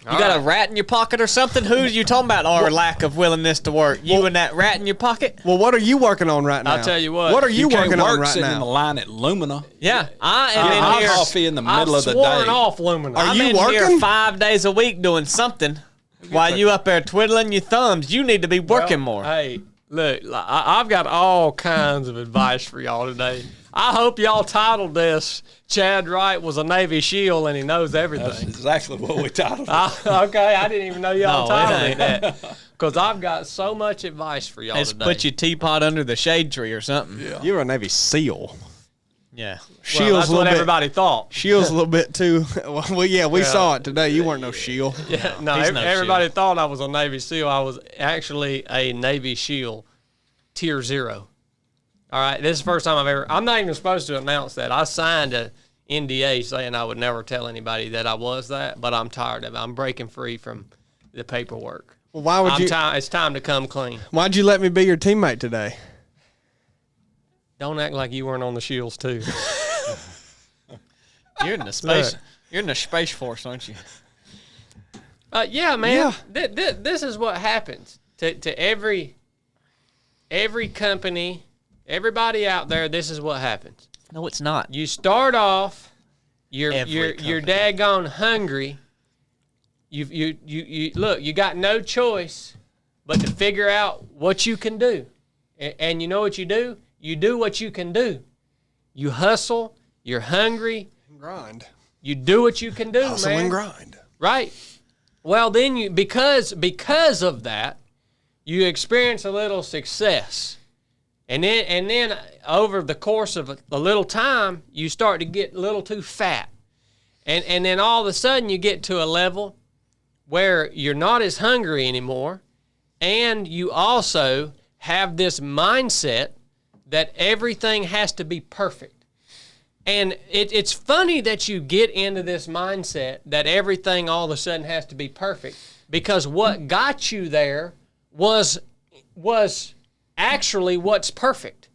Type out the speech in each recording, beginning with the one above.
You got a rat in your pocket or something? Who are you talking about? Our lack of willingness to work. You and that rat in your pocket? Well, what are you working on right now? I'll tell you what. What are you working on right sitting in the now? line at Lumina. Yeah, I am in here. Coffee in the middle of the day. Sworn off Lumina. I'm you in here working? 5 days a week doing something while you up there twiddling your thumbs. You need to be working more. Hey, look, I've got all kinds of advice for y'all today. I hope y'all titled this, Chad Wright was a Navy SEAL and he knows everything. That's exactly what we titled it. Okay, I didn't even know y'all No, it titled ain't. it that. Because I've got so much advice for y'all Let's today. put your teapot under the shade tree or something. Yeah. You're a Navy SEAL. Yeah. well, that's what everybody thought. Shield's a little bit too. Well, yeah, we saw it today. You weren't no shield. Yeah, no, He's no everybody SEAL. thought I was a Navy SEAL. I was actually a Navy SEAL Tier 0. All right, this is the first time I'm not even supposed to announce that. I signed a NDA saying I would never tell anybody that I was that, but I'm tired of it. I'm breaking free from the paperwork. Well, why would you? It's time to come clean. Why'd you let me be your teammate today? Don't act like you weren't on the shields too. You're in the space. You're in the space force, aren't you? Yeah, man. This is what happens to every company, everybody out there. This is what happens. No, it's not. You start off, you're Every daggone hungry. You look. You got no choice but to figure out what you can do, and you know what you do. You do what you can do. You hustle. You're hungry. Grind. You do what you can do, Hustle man. and grind. Right. Well, then you because of that, you experience a little success, and then over the course of a little time, you start to get a little too fat, and then all of a sudden you get to a level where you're not as hungry anymore, and you also have this mindset that everything has to be perfect. And it's funny that you get into this mindset that everything all of a sudden has to be perfect, because what got you there was actually what's perfect.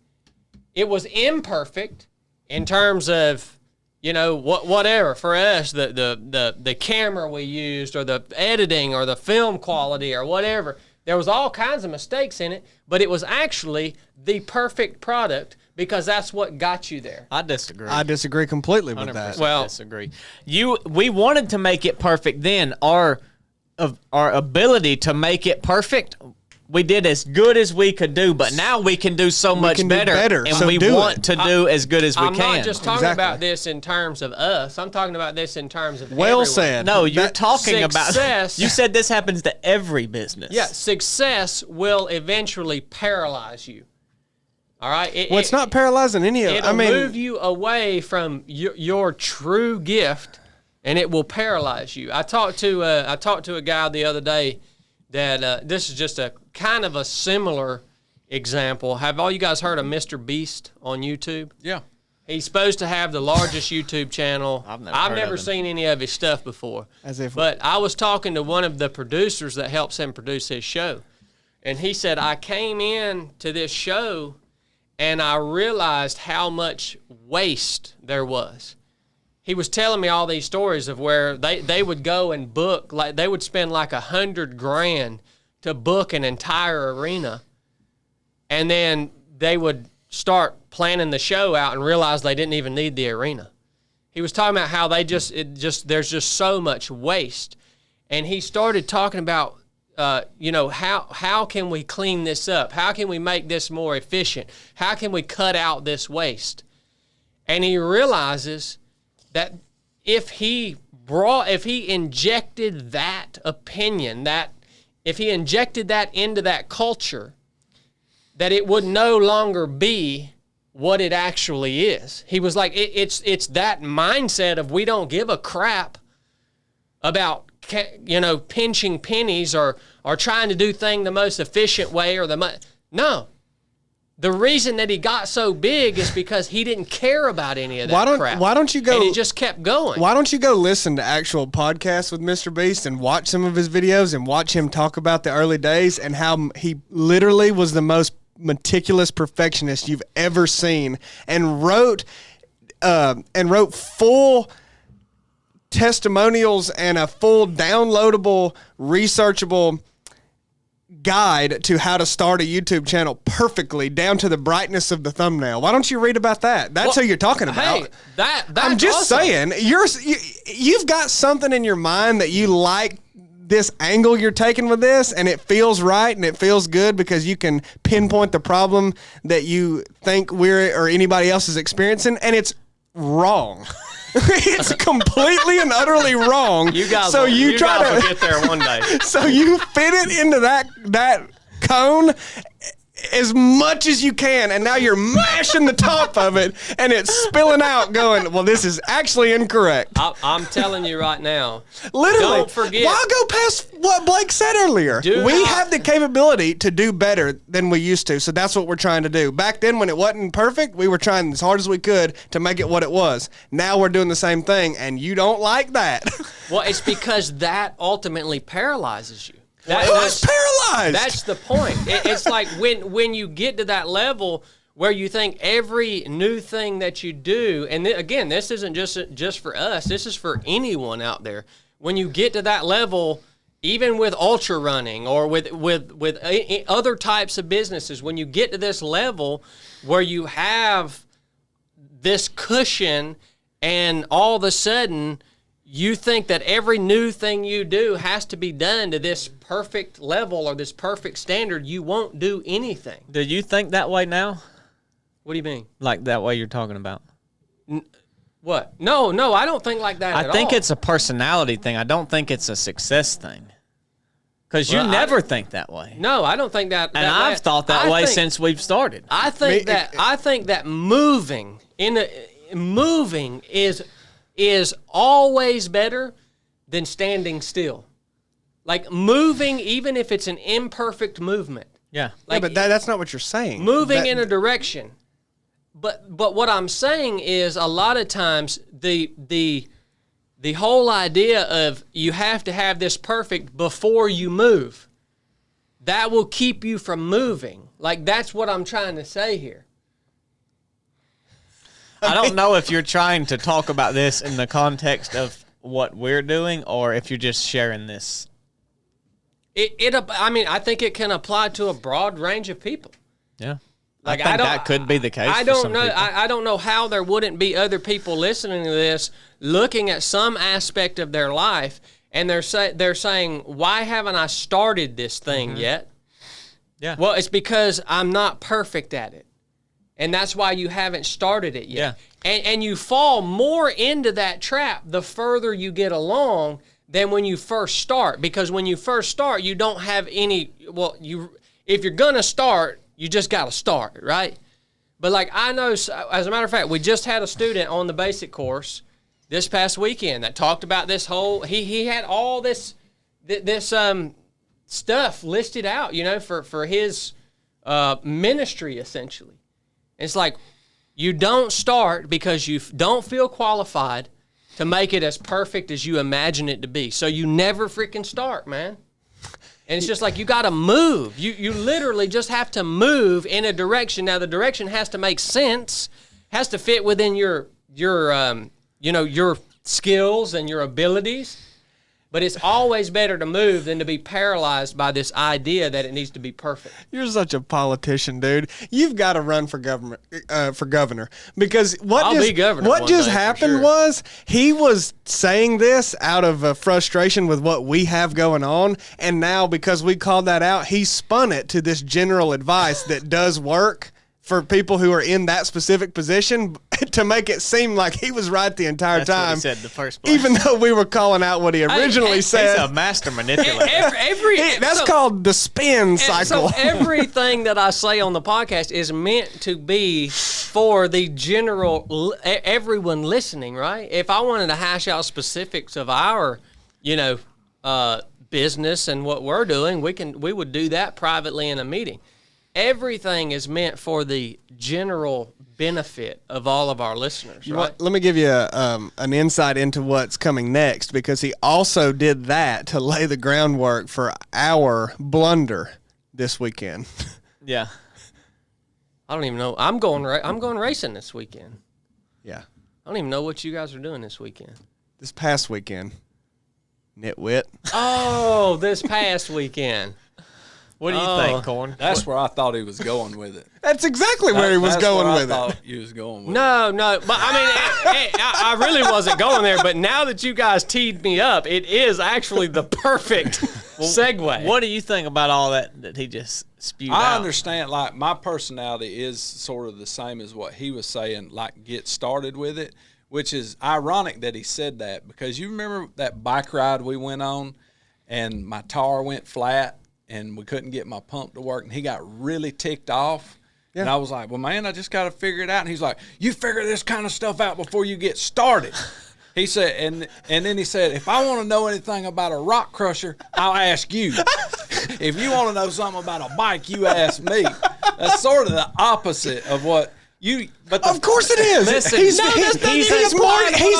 It was imperfect in terms of, whatever. For us, the camera we used, or the editing, or the film quality, or whatever. There was all kinds of mistakes in it, but it was actually the perfect product, because that's what got you there. I disagree. I disagree completely with that. Well, disagree. We wanted to make it perfect then. Our ability to make it perfect, we did as good as we could do, but now we can do so much can do better, and so we do want it. to do as good as we I'm can. not just talking Exactly. about this in terms of us. I'm talking about this in terms of Well everyone. said. No, you're That- talking about. success- You said this happens to every business. Yeah, success will eventually paralyze you. All right? It's not paralyzing any of it. It'll I mean, move you away from your true gift, and it will paralyze you. I talked to a guy the other day that this is just a kind of a similar example. Have all you guys heard of Mr. Beast on YouTube? Yeah. He's supposed to have the largest YouTube channel. I've never I've heard never of him. seen any of his stuff before. But I was talking to one of the producers that helps him produce his show, and he said, I came in to this show and I realized how much waste there was. He was telling me all these stories of where they would go and book, like they would spend like $100,000 to book an entire arena, and then they would start planning the show out and realize they didn't even need the arena. He was talking about how there's just so much waste, and he started talking about how can we clean this up? How can we make this more efficient? How can we cut out this waste? And he realizes that if he injected that opinion, that if he injected that into that culture, that it would no longer be what it actually is. He was like, it's that mindset of we don't give a crap about pinching pennies or trying to do things the most efficient way or no. The reason that he got so big is because he didn't care about any of that crap. Why don't you go? And he just kept going. Why don't you go listen to actual podcasts with Mr. Beast and watch some of his videos and watch him talk about the early days and how he literally was the most meticulous perfectionist you've ever seen, and wrote full testimonials and a full downloadable, researchable guide to how to start a YouTube channel perfectly down to the brightness of the thumbnail. Why don't you read about that? That's who you're talking about. Hey, that's I'm just awesome. saying, you've got something in your mind that you like this angle you're taking with this, and it feels right and it feels good because you can pinpoint the problem that you think we're or anybody else is experiencing, and it's wrong. It's completely and utterly wrong. You guys, so you try guys to will get there one day. So you fit it into that cone as much as you can, and now you're mashing the top of it, and it's spilling out going, well, this is actually incorrect. I'm telling you right now. Literally. Don't forget. Why go past what Blake said earlier? We have the capability to do better than we used to, so that's what we're trying to do. Back then, when it wasn't perfect, we were trying as hard as we could to make it what it was. Now we're doing the same thing, and you don't like that. Well, it's because that ultimately paralyzes you. Who's paralyzed? That's the point. It's like when you get to that level where you think every new thing that you do, and again, this isn't just for us. This is for anyone out there. When you get to that level, even with ultra running or with other types of businesses, when you get to this level where you have this cushion, and all of a sudden you think that every new thing you do has to be done to this perfect level or this perfect standard, you won't do anything. Do you think that way now? What do you mean? Like that way you're talking about? What? No, I don't think like that at all. I think it's a personality thing. I don't think it's a success thing. Because Well, you never think that way. No, I don't think that. And I've thought that way since we've started. I think that moving is always better than standing still. Like moving, even if it's an imperfect movement. Yeah. Like, but that's not what you're saying. Moving in a direction. But what I'm saying is a lot of times the whole idea of you have to have this perfect before you move, that will keep you from moving. Like, that's what I'm trying to say here. I don't know if you're trying to talk about this in the context of what we're doing or if you're just sharing this. I think it can apply to a broad range of people. Yeah. Like, I think that could be the case. I for don't some know. people. I don't know how there wouldn't be other people listening to this, looking at some aspect of their life, and they're saying, "Why haven't I started this thing yet?" Yeah. Well, it's because I'm not perfect at it, and that's why you haven't started it yet. Yeah. And you fall more into that trap the further you get along than when you first start, because when you first start, you don't have any. Well, if you're gonna start, you just got to start, right? But like, I know, as a matter of fact, we just had a student on the basic course this past weekend that talked about this whole, he had all this stuff listed out, for his ministry, essentially. It's like, you don't start because you don't feel qualified to make it as perfect as you imagine it to be. So you never freaking start, man. And it's just like, you got to move. You literally just have to move in a direction. Now, the direction has to make sense, has to fit within your skills and your abilities. But it's always better to move than to be paralyzed by this idea that it needs to be perfect. You're such a politician, dude. You've got to run for governor, because I'll be governor what one just day, for happened sure. was he was saying this out of frustration with what we have going on, and now because we called that out, he spun it to this general advice that does work for people who are in that specific position to make it seem like he was right the entire That's time. what he said in the first place. Even though we were calling out what he originally said. He's a master manipulator. That's called the spin cycle. So everything that I say on the podcast is meant to be for the general, everyone listening, right? If I wanted to hash out specifics of our, business and what we're doing, we would do that privately in a meeting. Everything is meant for the general benefit of all of our listeners, right? Let me give you an insight into what's coming next, because he also did that to lay the groundwork for our blunder this weekend. Yeah. I don't even know. I'm going racing this weekend. Yeah. I don't even know what you guys are doing this weekend. this past weekend. Nitwit. Oh, this past weekend. What do you think, Corn? That's where I thought he was going with it. That's exactly where he was going with I it. thought he was going with it. No, but I mean, I really wasn't going there. But now that you guys teed me up, it is actually the perfect segue. What do you think about all that he just spewed I out? understand, like, my personality is sort of the same as what he was saying, like, get started with it, which is ironic that he said that, because you remember that bike ride we went on and my tire went flat and we couldn't get my pump to work and he got really ticked off. Yeah. And I was like, well, man, I just got to figure it out. And he's like, you figure this kind of stuff out before you get started. He said, and then he said, if I want to know anything about a rock crusher, I'll ask you. If you want to know something about a bike, you ask me. That's sort of the opposite of what you. But Of course it is. Listen, he's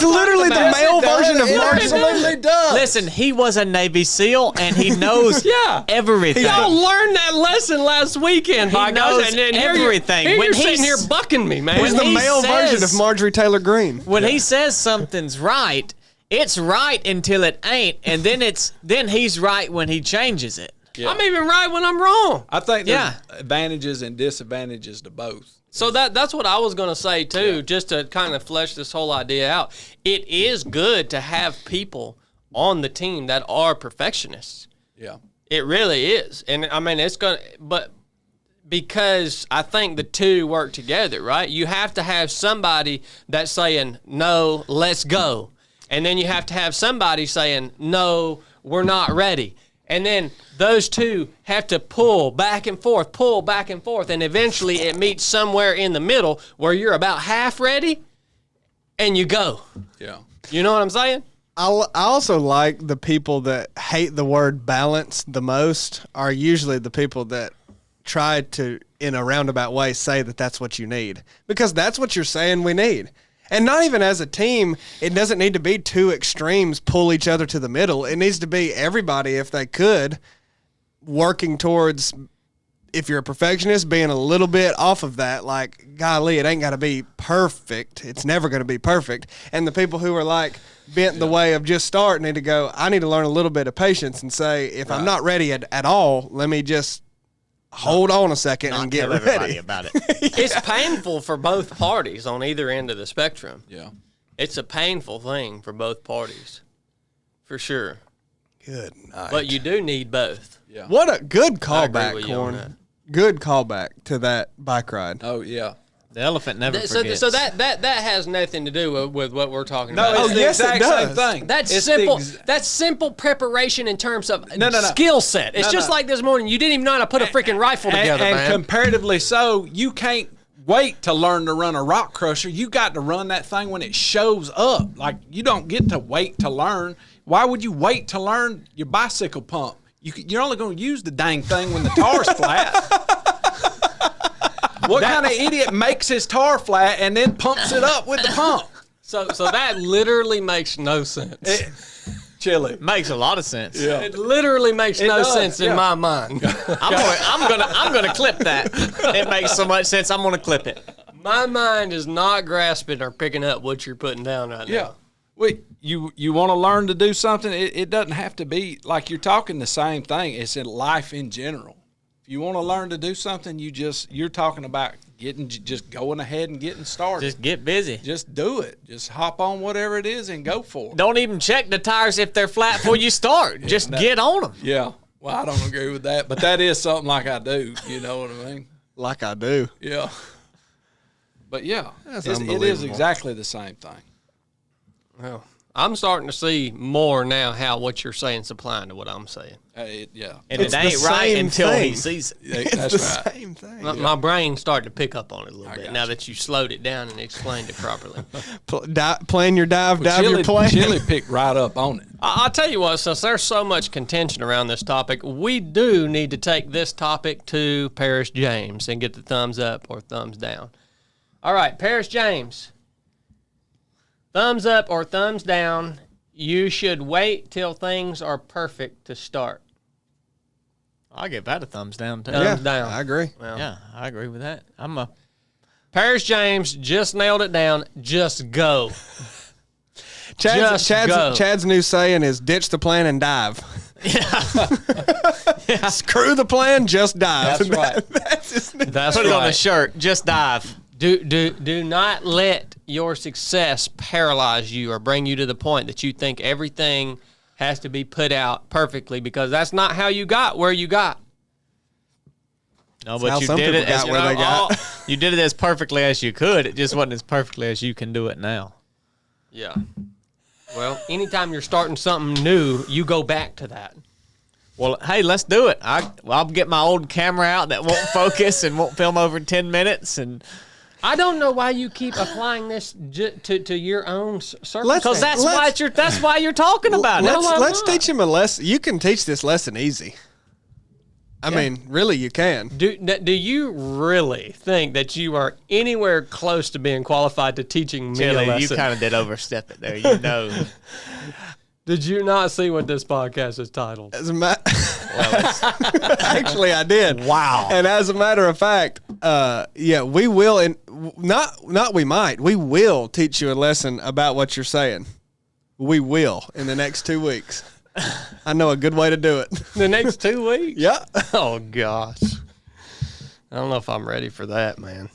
literally the male version of Mark. Absolutely does. Listen, he was a Navy SEAL and he knows everything. Y'all learned that lesson last weekend. He knows everything. When When you're he's- sitting here bucking me, man. He's the he male version says- of Marjorie Taylor Greene. When he says something's right, it's right until it ain't, and then he's right when he changes it. Yeah. I'm even right when I'm wrong. I think there's Yeah. advantages and disadvantages to both. So that's what I was going to say, too, just to kind of flesh this whole idea out. It is good to have people on the team that are perfectionists. Yeah. It really is. And, I mean, it's going to – but because I think the two work together, right? You have to have somebody that's saying, no, let's go. And then you have to have somebody saying, no, we're not ready. And then those two have to pull back and forth, and eventually it meets somewhere in the middle where you're about half ready and you go. Yeah. You know what I'm saying? I also like the people that hate the word balance the most are usually the people that try to, in a roundabout way, say that that's what you need. Because that's what you're saying we need. And not even as a team, it doesn't need to be two extremes pull each other to the middle. It needs to be everybody, if they could, working towards, if you're a perfectionist, being a little bit off of that. Like, golly, it ain't got to be perfect. It's never going to be perfect. And the people who are like bent the way of just start need to go, I need to learn a little bit of patience and say, if I'm not ready at all, let me just hold on a second and get Tell everybody ready. about it. It's painful for both parties on either end of the spectrum. Yeah. It's a painful thing for both parties, for sure. Good night. But you do need both. Yeah. What a good I agree callback, with you on that. Corn. Good callback to that bike ride. Oh, yeah. The elephant never So forgets. that has nothing to do with what we're talking No, about. it's the yes, it exact same does. thing. That's It's simple. the That's simple preparation in terms of No. skill set. It's No, just no. like this morning. You didn't even know how to put a freaking rifle together, and man. comparatively so, you can't wait to learn to run a rock crusher. You got to run that thing when it shows up. Like, you don't get to wait to learn. Why would you wait to learn your bicycle pump? You're only going to use the dang thing when the tar's flat. What kind of idiot makes his tar flat and then pumps it up with the pump? So that literally makes no sense. Chili. Makes a lot of sense. Yeah. It literally makes no does, sense in yeah. my mind. I'm gonna clip that. It makes so much sense. I'm gonna clip it. My mind is not grasping or picking up what you're putting down right now. Yeah. Wait, you want to learn to do something? It doesn't have to be like you're talking the same thing. It's in life in general. If you want to learn to do something, you're talking about just going ahead and getting started. Just get busy. Just do it. Just hop on whatever it is and go for it. Don't even check the tires if they're flat before you start. Just get on them. Yeah. Well, I don't agree with that, but that is something like I do. You know what I mean? Like I do. Yeah. But yeah, That's it is unbelievable. exactly the same thing. Well, I'm starting to see more now how what you're saying is applying to what I'm saying. Yeah. And It's it the ain't right same until he thing. sees it. It's That's the right. same thing. My brain started to pick up on it a little bit got now you. that you slowed it down and explained it properly. Plan your dive your plan. Chili picked right up on it. I'll tell you what, since there's so much contention around this topic, we do need to take this topic to Paris James and get the thumbs up or thumbs down. All right, Paris James. Thumbs up or thumbs down, you should wait till things are perfect to start. I'll give that a thumbs down too. Thumbs down. I agree. Well, Yeah, I agree with that. Paris James just nailed it down. Just go. Chad's new saying is ditch the plan and dive. Yeah. Screw the plan, just dive. That's right. That's his new. That's Put it on a right. shirt. Just dive. Do not let your success paralyze you or bring you to the point that you think everything has to be put out perfectly, because that's not how you got where you got. No, how but you some did people it got where they got. you did it as perfectly as you could. It just wasn't as perfectly as you can do it now. Yeah. Well, anytime you're starting something new, you go back to that. Well, hey, let's do it. I'll get my old camera out that won't focus and won't film over 10 minutes. And I don't know why you keep applying this to your own circle. Let's- because that's why you're talking about it. Let's teach him a lesson. You can teach this lesson easy. I mean, really, you can. Do you really think that you are anywhere close to being qualified to teaching me a Chili, lesson? you kind of did overstep it there. You know. Did you not see what this podcast is titled? As a actually, I did. Wow. And as a matter of fact, we will, and we will teach you a lesson about what you're saying. We will in the next 2 weeks. I know a good way to do it. The next 2 weeks? Yeah. Oh, gosh. I don't know if I'm ready for that, man.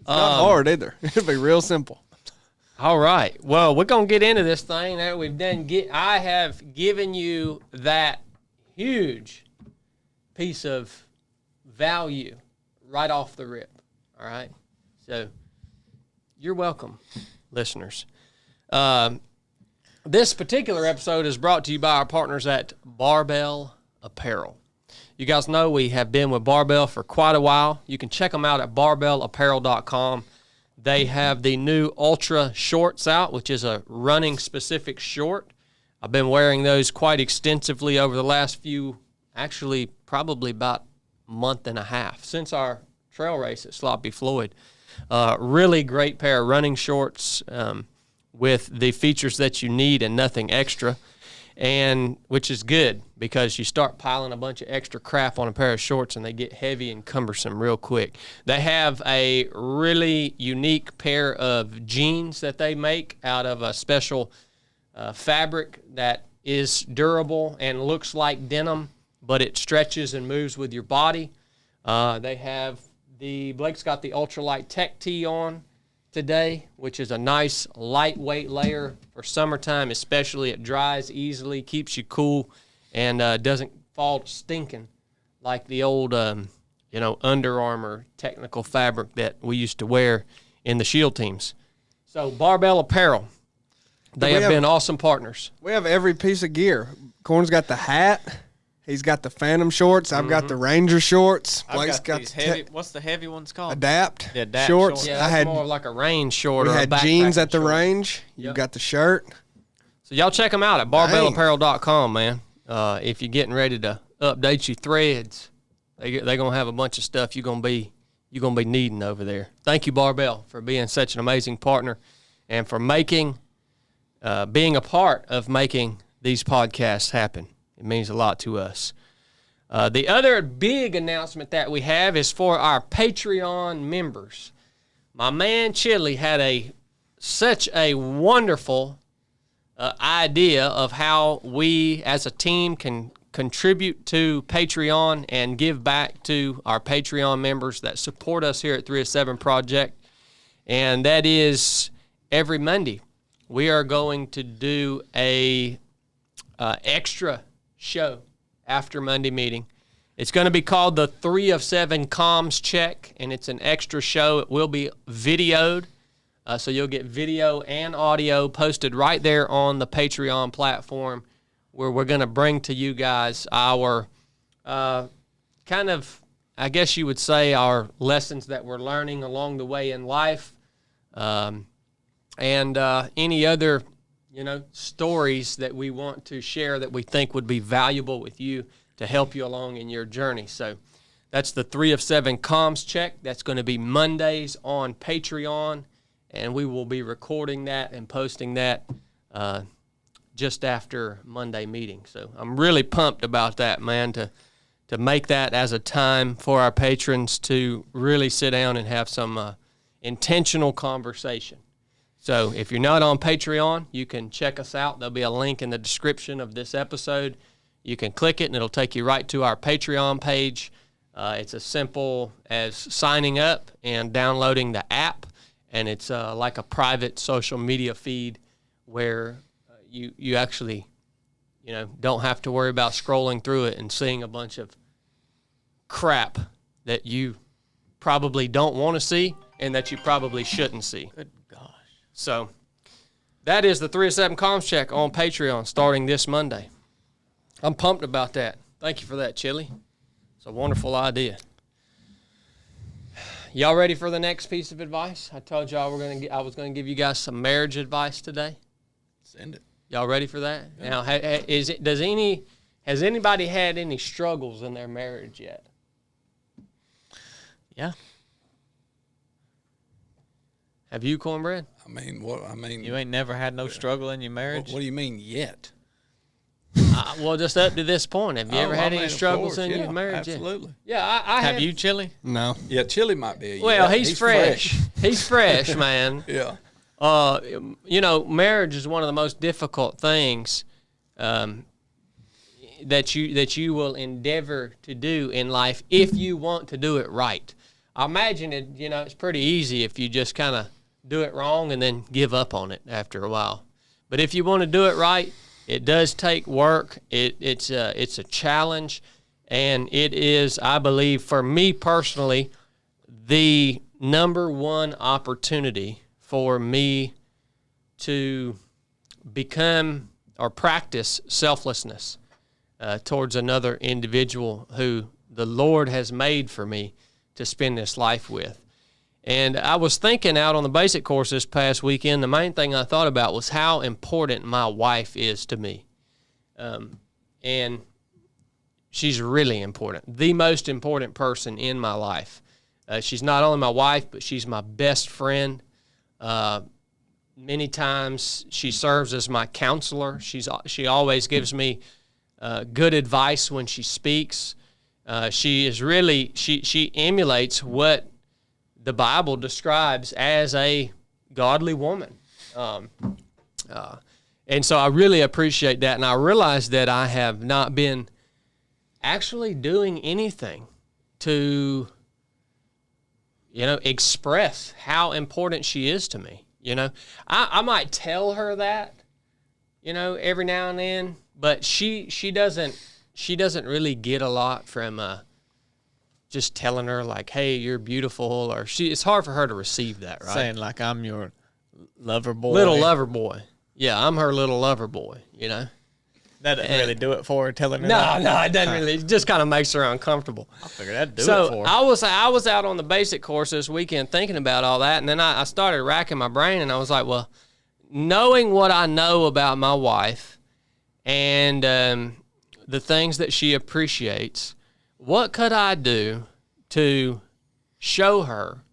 Not hard either. It'll be real simple. All right. Well, we're going to get into this thing that we've done. I have given you that huge piece of value right off the rip. All right. So you're welcome, listeners. This particular episode is brought to you by our partners at Barbell Apparel. You guys know we have been with Barbell for quite a while. You can check them out at barbellapparel.com. They have the new Ultra shorts out, which is a running-specific short. I've been wearing those quite extensively over the last actually probably about a month and a half, since our trail race at Sloppy Floyd. Really great pair of running shorts with the features that you need and nothing extra, and which is good because you start piling a bunch of extra crap on a pair of shorts and they get heavy and cumbersome real quick. They have a really unique pair of jeans that they make out of a special fabric that is durable and looks like denim, but it stretches and moves with your body. They have Blake's got the ultralight tech tee on today, which is a nice lightweight layer for summertime, especially. It dries easily, keeps you cool, and doesn't fall stinking like the old, Under Armour technical fabric that we used to wear in the SHIELD teams. So Barbell Apparel, they have been awesome partners. We have every piece of gear. Corn's got the hat. He's got the Phantom shorts. I've got the Ranger shorts. Blake's got these the heavy. What's the heavy ones called? Adapt, The Adapt shorts. shorts. Yeah, I that's had more of like a range short we or a had jeans backpacking at the short. range. You Yep. got the shirt. So y'all check them out at barbellapparel.com, man. If you're getting ready to update your threads, they're gonna have a bunch of stuff you're gonna be needing over there. Thank you, Barbell, for being such an amazing partner and for being a part of making these podcasts happen. It means a lot to us. The other big announcement that we have is for our Patreon members. My man Chili had such a wonderful idea of how we as a team can contribute to Patreon and give back to our Patreon members that support us here at 307 Project. And that is every Monday we are going to do a extra show after Monday meeting. It's going to be called the 3 of 7 Comms Check, and it's an extra show. It will be videoed, so you'll get video and audio posted right there on the Patreon platform, where we're going to bring to you guys our kind of, I guess you would say, our lessons that we're learning along the way in life, and any other stories that we want to share that we think would be valuable with you to help you along in your journey. So that's the 3 of 7 Comms Check. That's going to be Mondays on Patreon, and we will be recording that and posting that just after Monday meeting. So I'm really pumped about that, man, to make that as a time for our patrons to really sit down and have some intentional conversation. So if you're not on Patreon, you can check us out. There'll be a link in the description of this episode. You can click it, and it'll take you right to our Patreon page. It's as simple as signing up and downloading the app, and it's like a private social media feed where you actually, don't have to worry about scrolling through it and seeing a bunch of crap that you probably don't want to see and that you probably shouldn't see. Good gosh. So that is the 307 Comms Check on Patreon starting this Monday. I'm pumped about that. Thank you for that, Chili. It's a wonderful idea. Y'all ready for the next piece of advice? I told y'all I was going to give you guys some marriage advice today. Send it. Y'all ready for that? Yeah. Now, has anybody had any struggles in their marriage yet? Yeah. Have you, Cornbread? You ain't never had no struggle in your marriage? What do you mean yet? Well, just up to this point, have you ever had any struggles in your marriage? Absolutely. Yeah, I have you, Chili? No. Yeah, Chili might be a Well, yeah, he's fresh. He's fresh, man. Yeah. Marriage is one of the most difficult things that you will endeavor to do in life if you want to do it right. I imagine it's pretty easy if you just kind of do it wrong and then give up on it after a while. But if you want to do it right, it does take work. It's a challenge, and it is, I believe, for me personally, the number one opportunity for me to become or practice selflessness towards another individual who the Lord has made for me to spend this life with. And I was thinking out on the basic course this past weekend, the main thing I thought about was how important my wife is to me. And she's really important, the most important person in my life. She's not only my wife, but she's my best friend. Many times she serves as my counselor. She always gives me good advice when she speaks. She emulates what the Bible describes as a godly woman. And so I really appreciate that. And I realize that I have not been actually doing anything to, express how important she is to me. I might tell her that, every now and then, but she doesn't really get a lot from just telling her like, hey, you're beautiful, or it's hard for her to receive that, right? Saying like I'm your lover boy. Little lover boy. Yeah, I'm her little lover boy, That doesn't really do it for her, telling her No, that. it doesn't really. It just kind of makes her uncomfortable. I figured that'd do it So for her. I was out on the basic course this weekend thinking about all that, and then I started racking my brain, and I was like, well, knowing what I know about my wife and the things that she appreciates, what could I do to show her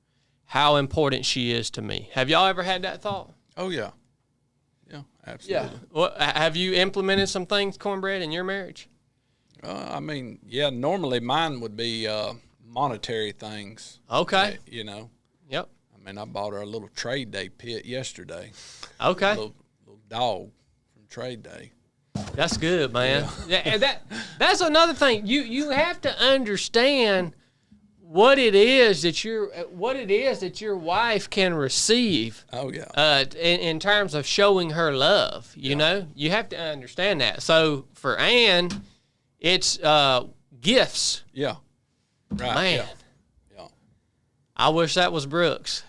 how important she is to me? Have y'all ever had that thought? Oh, yeah. Yeah, absolutely. Yeah. Well, have you implemented some things, Cornbread, in your marriage? Normally mine would be monetary things. Okay. Yep. I bought her a little trade day pit yesterday. Okay. A little dog from trade day. That's good, man. Yeah. And that's another thing. You have to understand what it is that your wife can receive. Oh yeah. In terms of showing her love, you have to understand that. So for Ann, it's gifts. Yeah. Right. Man. Yeah. I wish that was Brooks.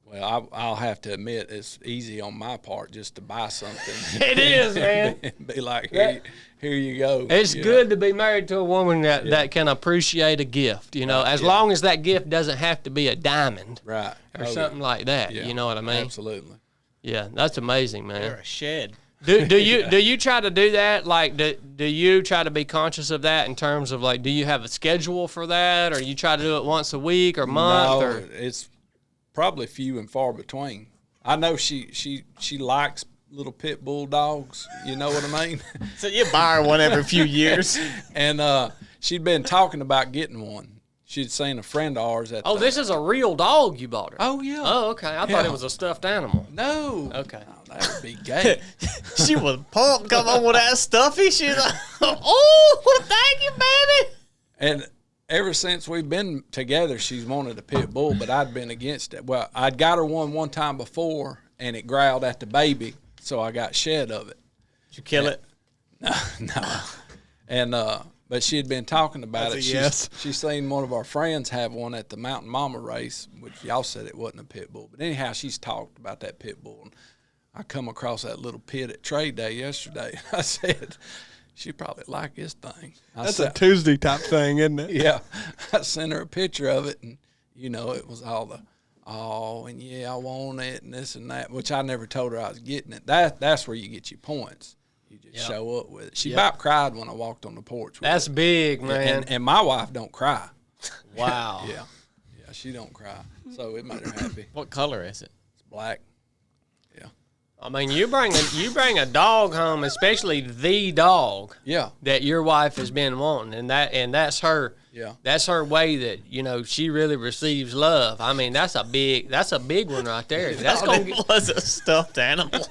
Well, I'll have to admit it's easy on my part just to buy something. It is, man. And be like, here you go. It's good to be married to a woman that can appreciate a gift, as long as that gift doesn't have to be a diamond. Right. Or something like that. Yeah. You know what I mean? Absolutely. Yeah, that's amazing, man. You're a shed. Do you try to do that? Like, do you try to be conscious of that in terms of like, do you have a schedule for that, or you try to do it once a week or month? No, or it's probably few and far between. I know she likes little pit bull dogs. You know what I mean? So you buy her one every few years. And she'd been talking about getting one. she'd seen a friend of ours at. Oh, this is a real dog you bought her. Oh yeah. Oh, okay. I thought Yeah. it was a stuffed animal. No. Okay. No, that would be gay. She was pumped. Come on with that stuffy. She's like, oh, thank you, baby. And ever since we've been together, she's wanted a pit bull, but I'd been against it. Well, I'd got her one time before, and it growled at the baby, so I got shed of it. Did you kill it? No. And but she had been talking about That's it. a yes. She's seen one of our friends have one at the Mountain Mama race, which y'all said it wasn't a pit bull. But anyhow, she's talked about that pit bull. And I come across that little pit at trade day yesterday. I said, she probably like this thing. That's a Tuesday type thing, isn't it? Yeah. I sent her a picture of it, and, it was all the, and yeah, I want it, and this and that, which I never told her I was getting it. That's where you get your points. You just show up with it. She about cried when I walked on the porch with That's it. big, man. And my wife don't cry. Wow. Yeah, she don't cry. So it made her happy. What color is it? It's black. Yeah. I mean, you bring a dog home, especially the dog Yeah. that your wife has been wanting, and that's her. Yeah. That's her way that she really receives love. I mean, that's a big one right there. That's gonna It was a stuffed animal.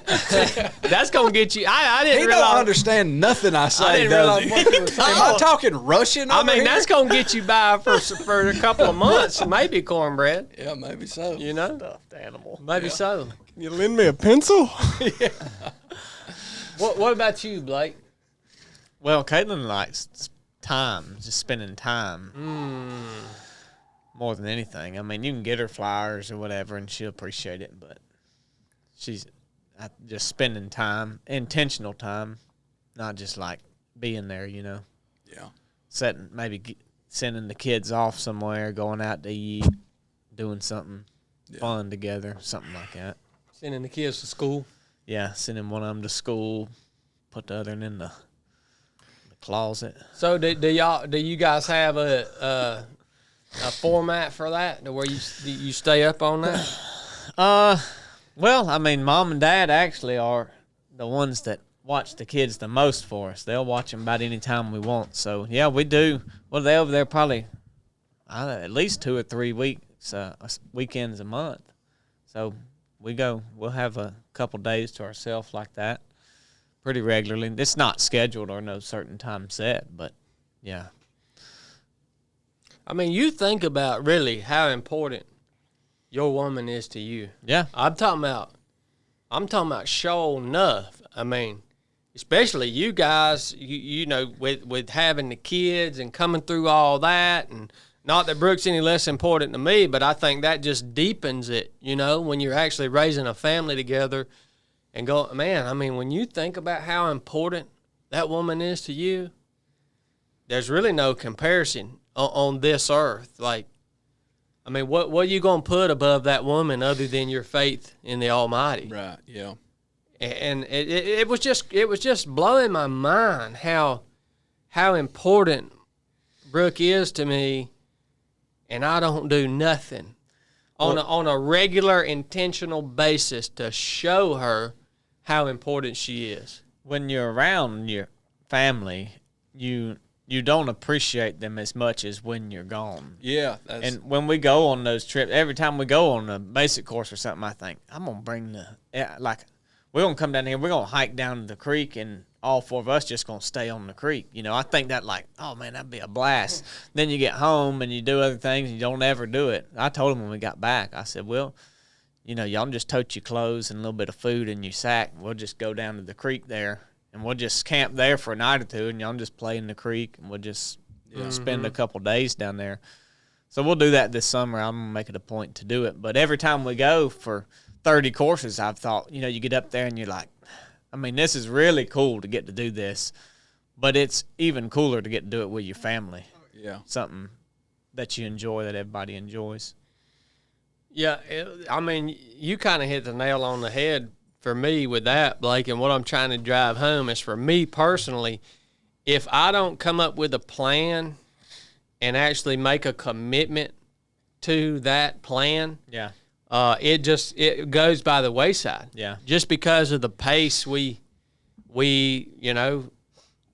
that's gonna get you. I didn't He realize. don't understand nothing I say, didn't does realize he? what you were saying. Am I talking Russian I over mean, here? that's gonna get you by for a couple of months, maybe cornbread. Yeah, maybe so. Stuffed animal. Maybe so. Can you lend me a pencil? What about you, Blake? Well, Caitlin likes time, just spending time more than anything. I mean, you can get her flowers or whatever, and she'll appreciate it, but she's just spending time, intentional time, not just like being there, Yeah. Sending the kids off somewhere, going out to eat, doing something fun together, something like that. Sending the kids to school. Yeah, sending one of them to school, put the other one in the closet. So do you guys have a format for that, to where you stay up on that? Well, I mean, Mom and Dad actually are the ones that watch the kids the most for us. They'll watch them about any time we want. So, yeah, we do. Well, they're over there probably at least 2 or 3 weekends a month. So we'll have a couple days to ourselves like that pretty regularly. It's not scheduled or no certain time set, but, yeah. I mean, you think about really how important your woman is to you. Yeah. I'm talking about show Nuff. I mean, especially you guys, with having the kids and coming through all that, and not that Brooke's any less important to me, but I think that just deepens it, when you're actually raising a family together and go, man, I mean, when you think about how important that woman is to you, there's really no comparison on this earth. Like, I mean, what are you going to put above that woman other than your faith in the Almighty? Right, yeah. And it was just blowing my mind how important Brooke is to me, and I don't do nothing on a regular, intentional basis to show her how important she is. When you're around your family, you don't appreciate them as much as when you're gone. Yeah. And when we go on those trips, every time we go on a basic course or something, I think, I'm going to bring we're going to come down here, we're going to hike down to the creek, and all 4 of us just going to stay on the creek. I think that oh, man, that'd be a blast. Then you get home and you do other things and you don't ever do it. I told him when we got back, I said, well, y'all just tote your clothes and a little bit of food in your sack. We'll just go down to the creek there, and we'll just camp there for a night or two, and y'all just play in the creek, and we'll just spend a couple days down there. So we'll do that this summer. I'm going to make it a point to do it. But every time we go for 30 courses, I've thought, you get up there and you're like, I mean, this is really cool to get to do this, but it's even cooler to get to do it with your family. Yeah. Something that you enjoy, that everybody enjoys. Yeah, I mean, you kind of hit the nail on the head for me with that, Blake, and what I'm trying to drive home is, for me personally, if I don't come up with a plan and actually make a commitment to that plan, it goes by the wayside. Yeah. Just because of the pace we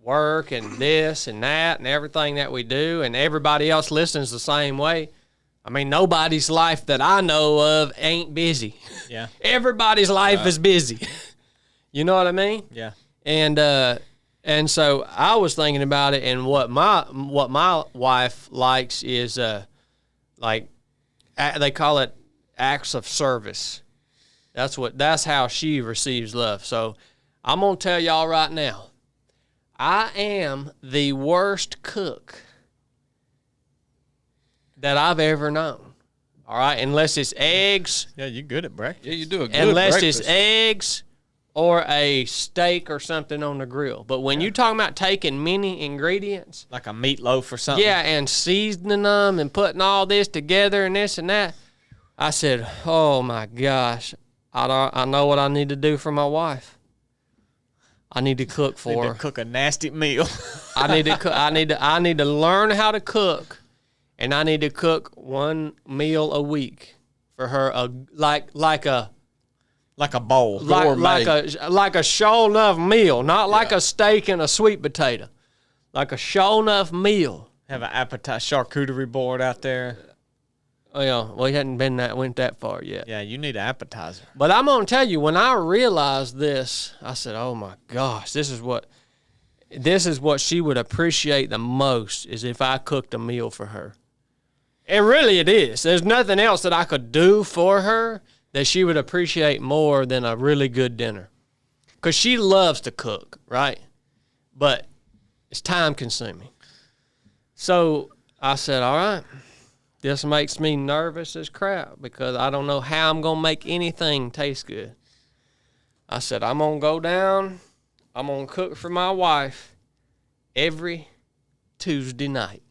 work and this and that and everything that we do, and everybody else listens the same way. I mean, nobody's life that I know of ain't busy. Yeah. Everybody's life is busy. You know what I mean? Yeah. And so I was thinking about it, and what my wife likes is like they call it acts of service. That's how she receives love. So I'm gonna tell y'all right now, I am the worst cook that I've ever known. All right, unless it's eggs. Yeah, you're good at breakfast. Yeah, you do a good Unless breakfast. it's eggs or a steak or something on the grill. But when you're talking about taking many ingredients, Like a meatloaf or something. yeah, and seasoning them and putting all this together and this and that, I said, oh my gosh, I know what I need to do for my wife. I need to cook for Need her. to cook a nasty meal. I need to cook. I need to learn how to cook, and I need to cook one meal a week for her. Like a bowl. like a show enough meal, not like a steak and a sweet potato. Like a show enough meal. Have an appetizer charcuterie board out there. Oh yeah, we hadn't went that far yet. Yeah, you need an appetizer. But I'm gonna tell you, when I realized this, I said, "Oh my gosh, this is what she would appreciate the most, is if I cooked a meal for her." And really, it is. There's nothing else that I could do for her that she would appreciate more than a really good dinner, because she loves to cook, right? But it's time consuming. So I said, "All right." This makes me nervous as crap because I don't know how I'm going to make anything taste good. I said, I'm going to go down. I'm going to cook for my wife every Tuesday night.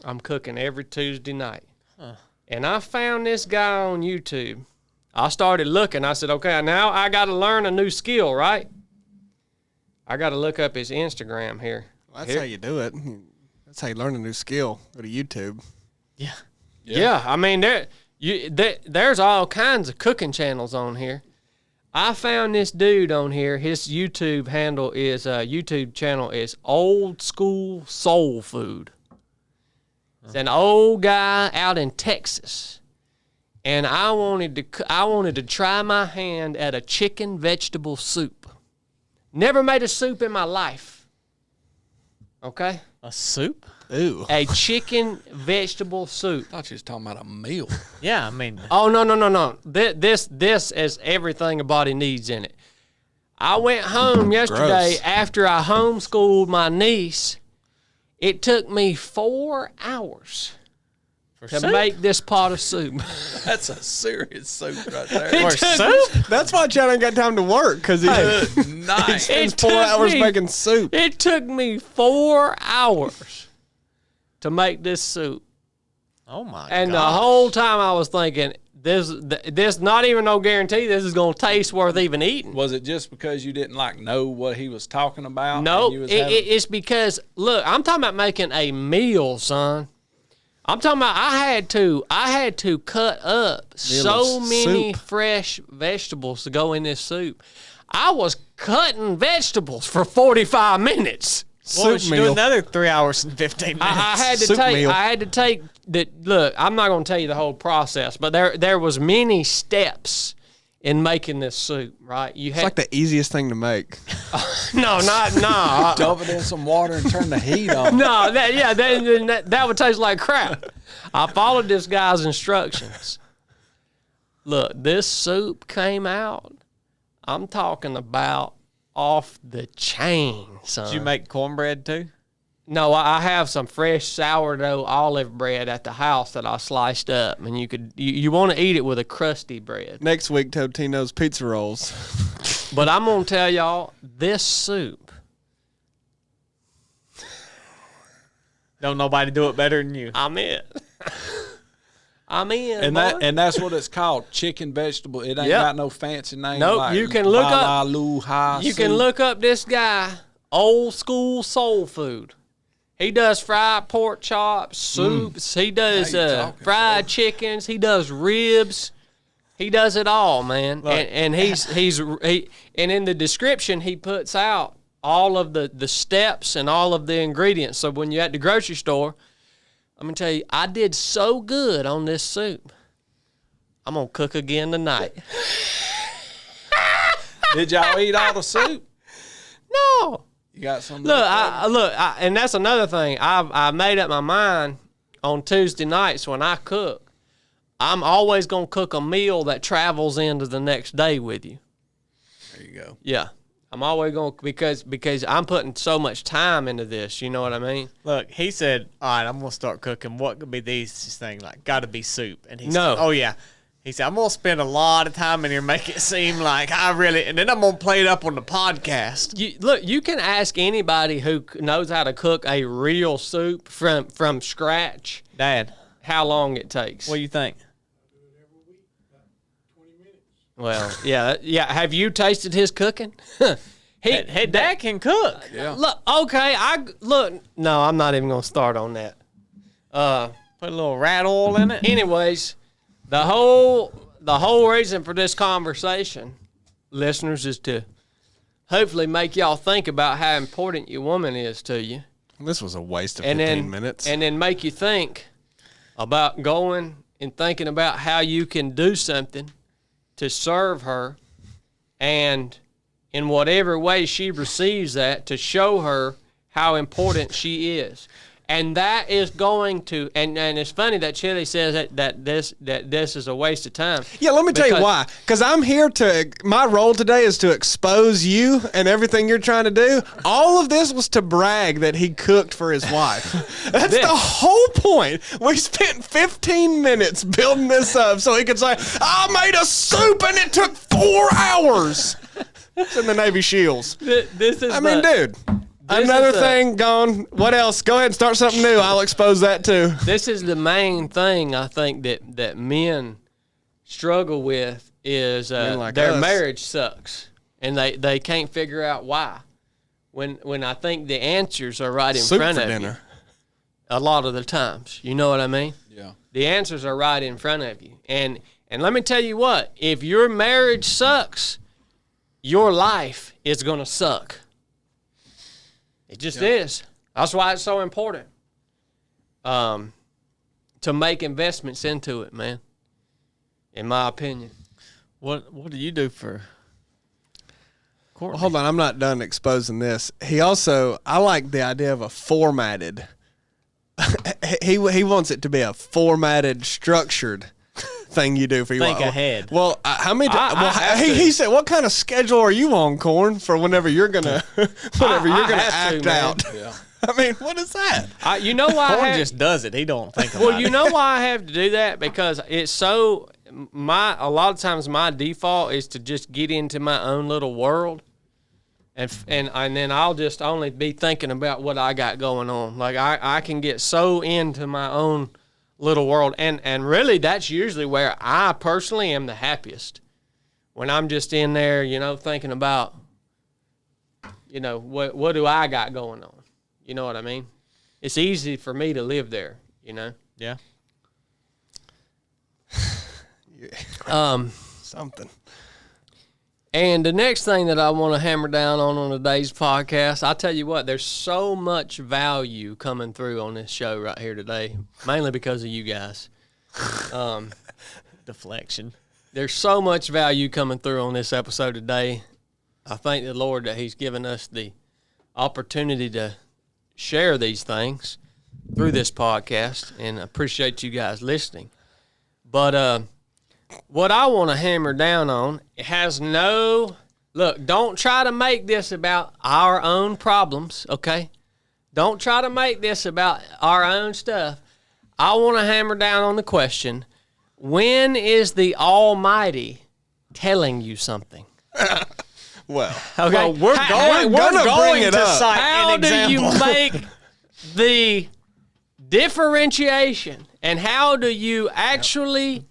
I'm cooking every Tuesday night. And I found this guy on YouTube. I started looking. I said, okay, now I got to learn a new skill, right? I got to look up his Instagram here. Well, that's how you do it. That's how you learn a new skill. Go to YouTube. Yeah. Yeah, I mean, there's all kinds of cooking channels on here. I found this dude on here. His YouTube channel is Old School Soul Food. It's an old guy out in Texas, and I wanted to try my hand at a chicken vegetable soup. Never made a soup in my life. Okay. A soup? Ooh. A chicken vegetable soup. I thought you was talking about a meal. Yeah, I mean. Oh, no. This has everything a body needs in it. I went home yesterday after I homeschooled my niece. It took me 4 hours to make this pot of soup. That's a serious soup right there. For soup? That's why Chad ain't got time to work, because he Nice. spends 4 hours making soup. It took me 4 hours to make this soup. Oh, my God. And the whole time I was thinking, this not even no guarantee this is going to taste worth even eating. Was it just because you didn't know what he was talking about? No, and you was it's because, look, I'm talking about making a meal, son. I'm talking about I had to cut up so many fresh vegetables to go in this soup. I was cutting vegetables for 45 minutes. Well, we should do another 3 hours and 15 minutes. I had to take the look. I'm not going to tell you the whole process, but there was many steps in making this soup. Right? It's like the easiest thing to make. no. dump it in some water and turn the heat on. No, that would taste like crap. I followed this guy's instructions. Look, this soup came out. I'm talking about off the chain, son. Did you make cornbread too? No, I have some fresh sourdough olive bread at the house that I sliced up, and you want to eat it with a crusty bread. Next week, Totino's pizza rolls. But I'm gonna tell y'all, this soup. Don't nobody do it better than you. I'm in. I'm in. And boy. that's what it's called, chicken vegetable. It ain't got no fancy name. Nope, like you can look up. You can look up this guy, Old School Soul Food. He does fried pork chops, soups. He does fried chickens. He does ribs. He does it all, man. Look. And and in the description he puts out all of the steps and all of the ingredients. So when you're at the grocery store, I'm going to tell you, I did so good on this soup. I'm going to cook again tonight. Did y'all eat all the soup? No. You got some? Look, and that's another thing. I made up my mind on Tuesday nights when I cook. I'm always going to cook a meal that travels into the next day with you. There you go. Yeah. I'm always going to, because I'm putting so much time into this, you know what I mean? Look, he said, all right, I'm going to start cooking. What could be these things? Like, got to be soup. And he No. said, oh, yeah. He said, I'm going to spend a lot of time in here, make it seem like I really, and then I'm going to play it up on the podcast. Look, you can ask anybody who knows how to cook a real soup from scratch Dad, how long it takes. what do you think? Well, yeah. Have you tasted his cooking? Hey, Dad can cook. Yeah. Look, okay, no, I'm not even going to start on that. Put a little rat oil in it. Anyways, the whole reason for this conversation, listeners, is to hopefully make y'all think about how important your woman is to you. This was a waste of And 15 minutes. And then make you think about going and thinking about how you can do something to serve her, and in whatever way she receives that, to show her how important she is. And that is going to, and it's funny that Chili says that this is a waste of time. Yeah, let me tell you why. Because I'm here my role today is to expose you and everything you're trying to do. All of this was to brag that he cooked for his wife. That's the whole point. We spent 15 minutes building this up so he could say, I made a soup and it took 4 hours. It's in the Navy SEALs. This is Dude. Another thing gone. What else? Go ahead and start something new. I'll expose that too. This is the main thing I think that men struggle with is their marriage sucks, and they can't figure out why. When I think the answers are right in front of you. A lot of the times, you know what I mean? Yeah. The answers are right in front of you, and let me tell you what: if your marriage sucks, your life is gonna suck. It just is. That's why it's so important to make investments into it, man, in my opinion. What do you do for Courtney? Well, hold on, I'm not done exposing this. I like the idea of a formatted. he wants it to be a formatted, structured thing you do for your Think wife. ahead. Well, how many? He said, "What kind of schedule are you on, Corn, for whenever you're gonna act out?" Yeah. I mean, what is that? You know why? Corn just does it. He don't think about it. Well, you know why I have to do that? Because it's so a lot of times my default is to just get into my own little world, and then I'll just only be thinking about what I got going on. Like I can get so into my own little world, and really that's usually where I personally am the happiest, when I'm just in there, thinking about, what do I got going on, you know what I mean? It's easy for me to live there, Yeah. Something. And the next thing that I want to hammer down on today's podcast, I tell you what, there's so much value coming through on this show right here today, mainly because of you guys. Deflection. There's so much value coming through on this episode today. I thank the Lord that He's given us the opportunity to share these things through this podcast, and I appreciate you guys listening. But what I want to hammer down on, it has look, don't try to make this about our own problems, okay? Don't try to make this about our own stuff. I want to hammer down on the question, when is the Almighty telling you something? Well, Okay. Well, we're going bring it to up. cite How an do example. you make the differentiation, and how do you actually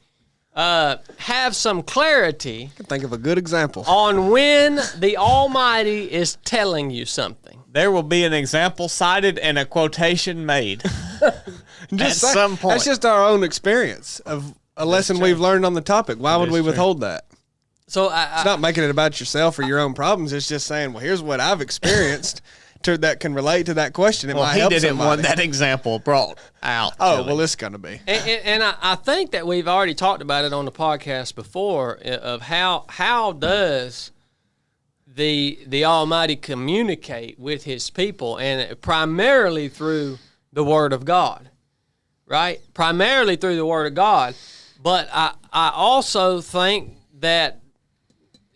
have some clarity think of a good example. on when the Almighty is telling you something? There will be an example cited and a quotation made at some point. That's just our own experience of a lesson we've learned on the topic. Why would we withhold that? So It's not making it about yourself or your own problems. It's just saying, well, here's what I've experienced that can relate to that question. It might he help didn't somebody. want that example brought out. Oh, well, it's going to be. And I think that we've already talked about it on the podcast before of how does the Almighty communicate with His people, and primarily through the Word of God, right? Primarily through the Word of God. But I also think that,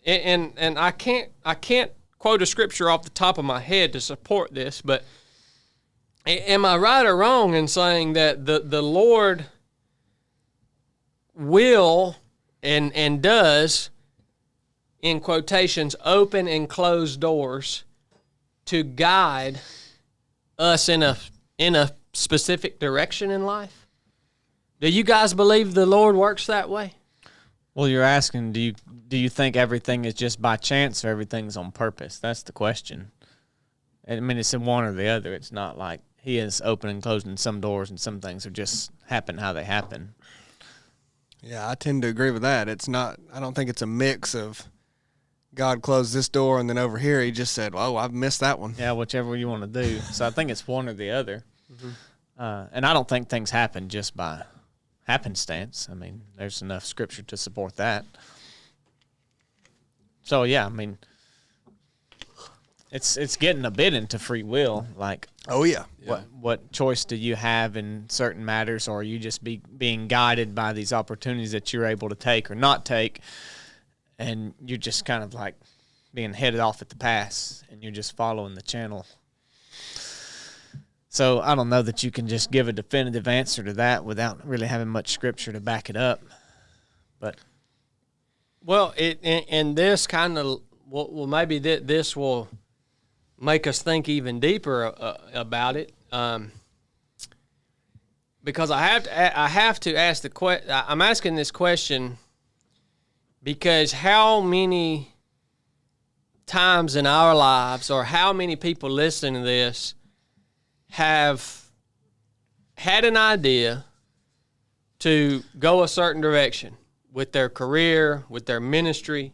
and I can't quote a scripture off the top of my head to support this, but am I right or wrong in saying that the Lord will and does, in quotations, open and close doors to guide us in a specific direction in life? Do you guys believe the Lord works that way? Well, you're asking, do you think everything is just by chance or everything's on purpose? That's the question. I mean, it's in one or the other. It's not like He is opening and closing some doors and some things are just happen how they happen. Yeah, I tend to agree with that. It's not. I don't think it's a mix of God closed this door and then over here He just said, "Oh, I've missed that one." Yeah, whichever you want to do. So I think it's one or the other. And I don't think things happen just by happenstance. I mean, there's enough scripture to support that. So yeah, I mean, it's getting a bit into free will. Like, Oh yeah. what choice do you have in certain matters, or are you just being guided by these opportunities that you're able to take or not take, and you're just kind of like being headed off at the pass, and you're just following the channel. So I don't know that you can just give a definitive answer to that without really having much scripture to back it up. But Well, and this kind of maybe this will make us think even deeper about it, because I have to ask the question. I'm asking this question because how many times in our lives, or how many people listening to this, have had an idea to go a certain direction with their career, with their ministry,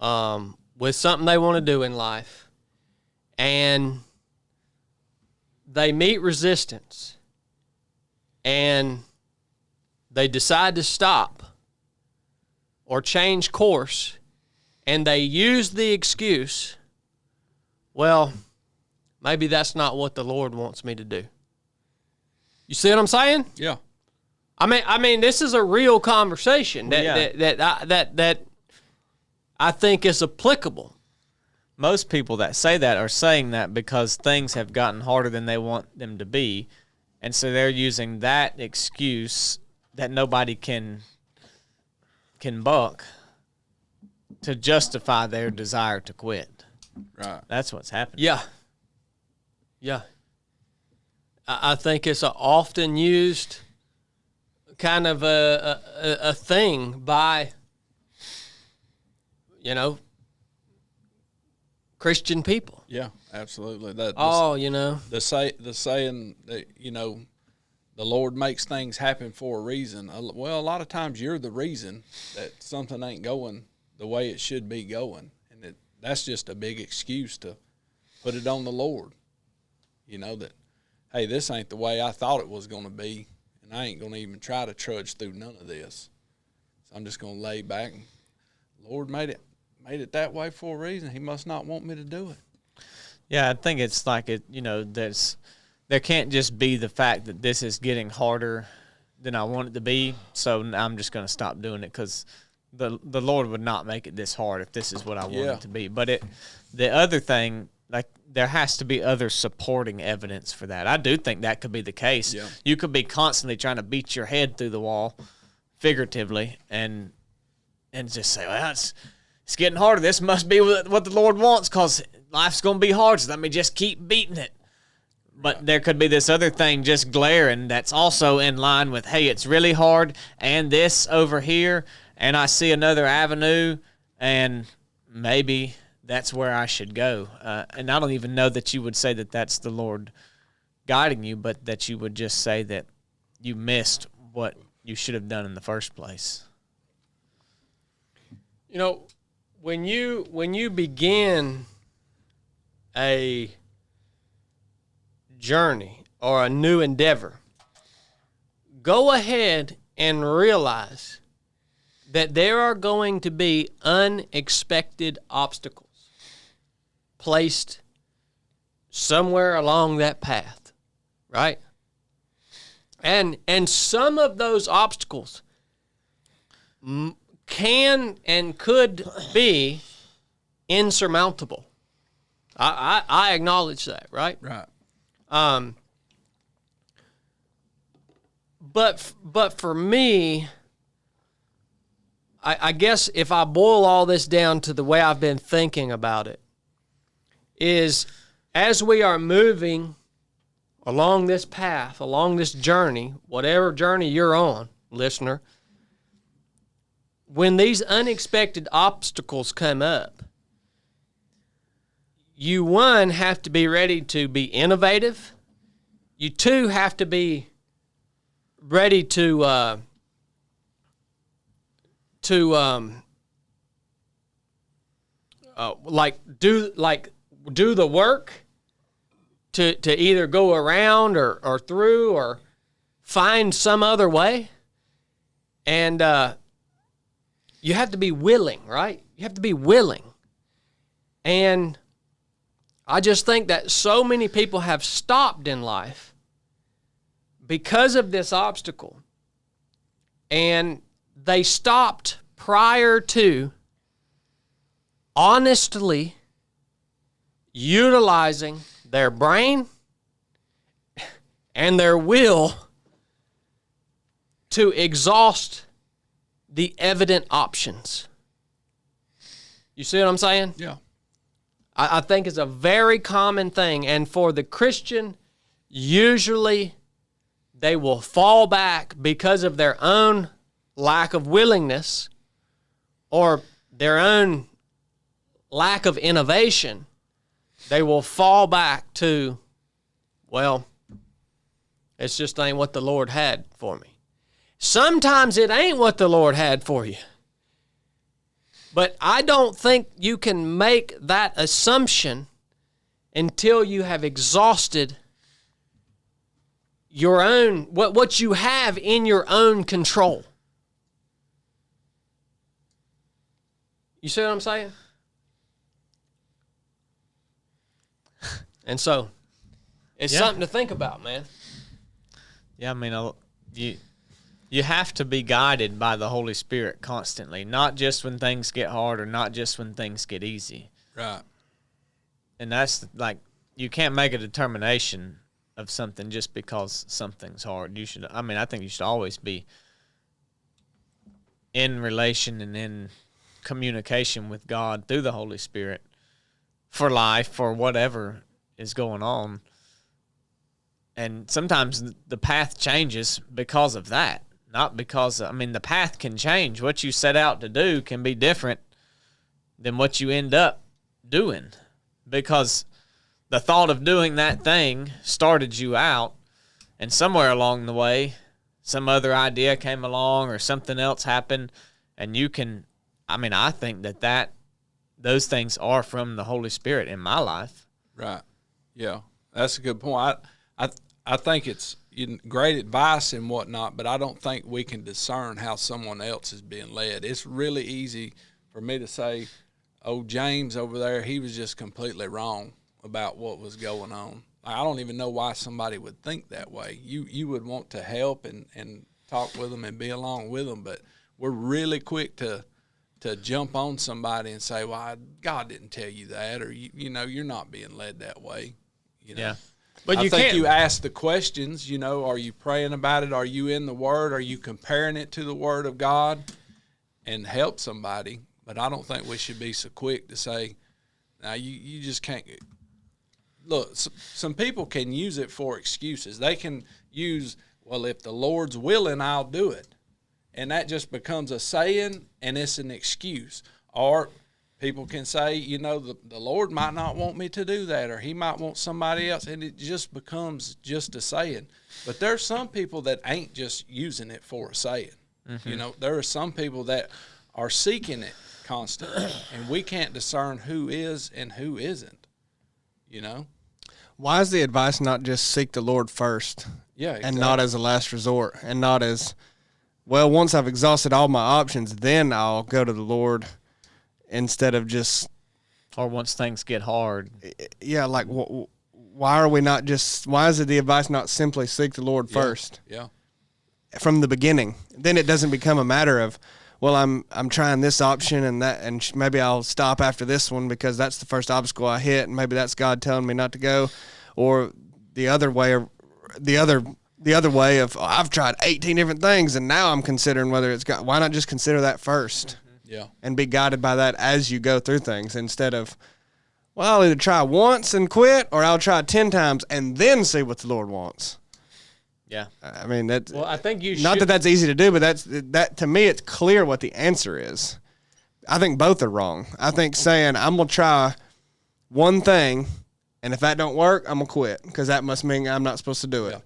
with something they want to do in life, and they meet resistance, and they decide to stop or change course, and they use the excuse, well, maybe that's not what the Lord wants me to do. You see what I'm saying? Yeah. I mean, this is a real conversation that I think is applicable. most people that say that are saying that because things have gotten harder than they want them to be, and so they're using that excuse that nobody can buck to justify their desire to quit. Right. That's what's happening. Yeah. Yeah. I think it's an often used kind of a thing by, Christian people. Yeah, absolutely. The saying that, the Lord makes things happen for a reason. Well, a lot of times you're the reason that something ain't going the way it should be going. And that's just a big excuse to put it on the Lord. That, hey, this ain't the way I thought it was going to be, and I ain't going to even try to trudge through none of this. So I'm just going to lay back and, Lord made it that way for a reason. He must not want me to do it. Yeah, I think it's like there can't just be the fact that this is getting harder than I want it to be, so I'm just going to stop doing it, because the Lord would not make it this hard if this is what I want it to be. But the other thing, like, there has to be other supporting evidence for that. I do think that could be the case. Yeah. You could be constantly trying to beat your head through the wall, figuratively, and just say, well, it's getting harder. This must be what the Lord wants, because life's going to be hard, so let me just keep beating it. But there could be this other thing just glaring that's also in line with, hey, it's really hard, and this over here, and I see another avenue, and maybe that's where I should go. And I don't even know that you would say that that's the Lord guiding you, but that you would just say that you missed what you should have done in the first place. You know, when you begin a journey or a new endeavor, go ahead and realize that there are going to be unexpected obstacles placed somewhere along that path, right? And some of those obstacles can and could be insurmountable. I acknowledge that, right? Right. But for me, I guess if I boil all this down to the way I've been thinking about it, is as we are moving along this path, along this journey, whatever journey you're on, listener, when these unexpected obstacles come up, you, one, have to be ready to be innovative. You, two, have to be ready to do the work to either go around or through or find some other way. And you have to be willing, right? You have to be willing. And I just think that so many people have stopped in life because of this obstacle. And they stopped prior to honestly utilizing their brain and their will to exhaust the evident options. You see what I'm saying? Yeah. I think it's a very common thing. And for the Christian, usually they will fall back because of their own lack of willingness or their own lack of innovation. They will fall back to, well, it's just ain't what the Lord had for me. Sometimes it ain't what the Lord had for you. But I don't think you can make that assumption until you have exhausted your own, what you have in your own control. You see what I'm saying? And so, it's something to think about, man. Yeah, I mean, you have to be guided by the Holy Spirit constantly, not just when things get hard or not just when things get easy. Right. And that's like, you can't make a determination of something just because something's hard. I think you should always be in relation and in communication with God through the Holy Spirit for life, for whatever is going on. And sometimes the path changes because of that. Not because, the path can change. What you set out to do can be different than what you end up doing. Because the thought of doing that thing started you out, and somewhere along the way, some other idea came along or something else happened, and you can, I think that those things are from the Holy Spirit in my life. Right. Yeah, that's a good point. I think it's great advice and whatnot, but I don't think we can discern how someone else is being led. It's really easy for me to say, oh, James over there, he was just completely wrong about what was going on. I don't even know why somebody would think that way. You would want to help and talk with them and be along with them, but we're really quick to jump on somebody and say, well, God didn't tell you that, or, you're not being led that way. Yeah. But I think you ask the questions, are you praying about it? Are you in the Word? Are you comparing it to the Word of God? And help somebody. But I don't think we should be so quick to say, now you just can't. Look, some people can use it for excuses. They can use, well, if the Lord's willing, I'll do it. And that just becomes a saying, and it's an excuse. Or people can say, the Lord might not want me to do that, or he might want somebody else, and it just becomes just a saying. But there's some people that ain't just using it for a saying. Mm-hmm. There are some people that are seeking it constantly, and we can't discern who is and who isn't. You know? Why is the advice not just seek the Lord first? Yeah, And exactly. not as a last resort, and not as, well, once I've exhausted all my options, then I'll go to the Lord, instead of just, Or once things get hard. yeah, like, why are we not just, why is it the advice not simply seek the Lord first Yeah. from the beginning? Then it doesn't become a matter of, well, I'm trying this option and that, and maybe I'll stop after this one because that's the first obstacle I hit, and maybe that's God telling me not to go, or the other way, the other way of, oh, I've tried 18 different things and now I'm considering whether it's God. Why not just consider that first? Yeah. And be guided by that as you go through things, instead of, well, I'll either try once and quit, or I'll try 10 times and then see what the Lord wants. Yeah. I mean, that. Well, I think you Not should. that that's easy to do, but that to me, it's clear what the answer is. I think both are wrong. I think saying I'm gonna try one thing, and if that don't work, I'm gonna quit, because that must mean I'm not supposed to do it. Yeah.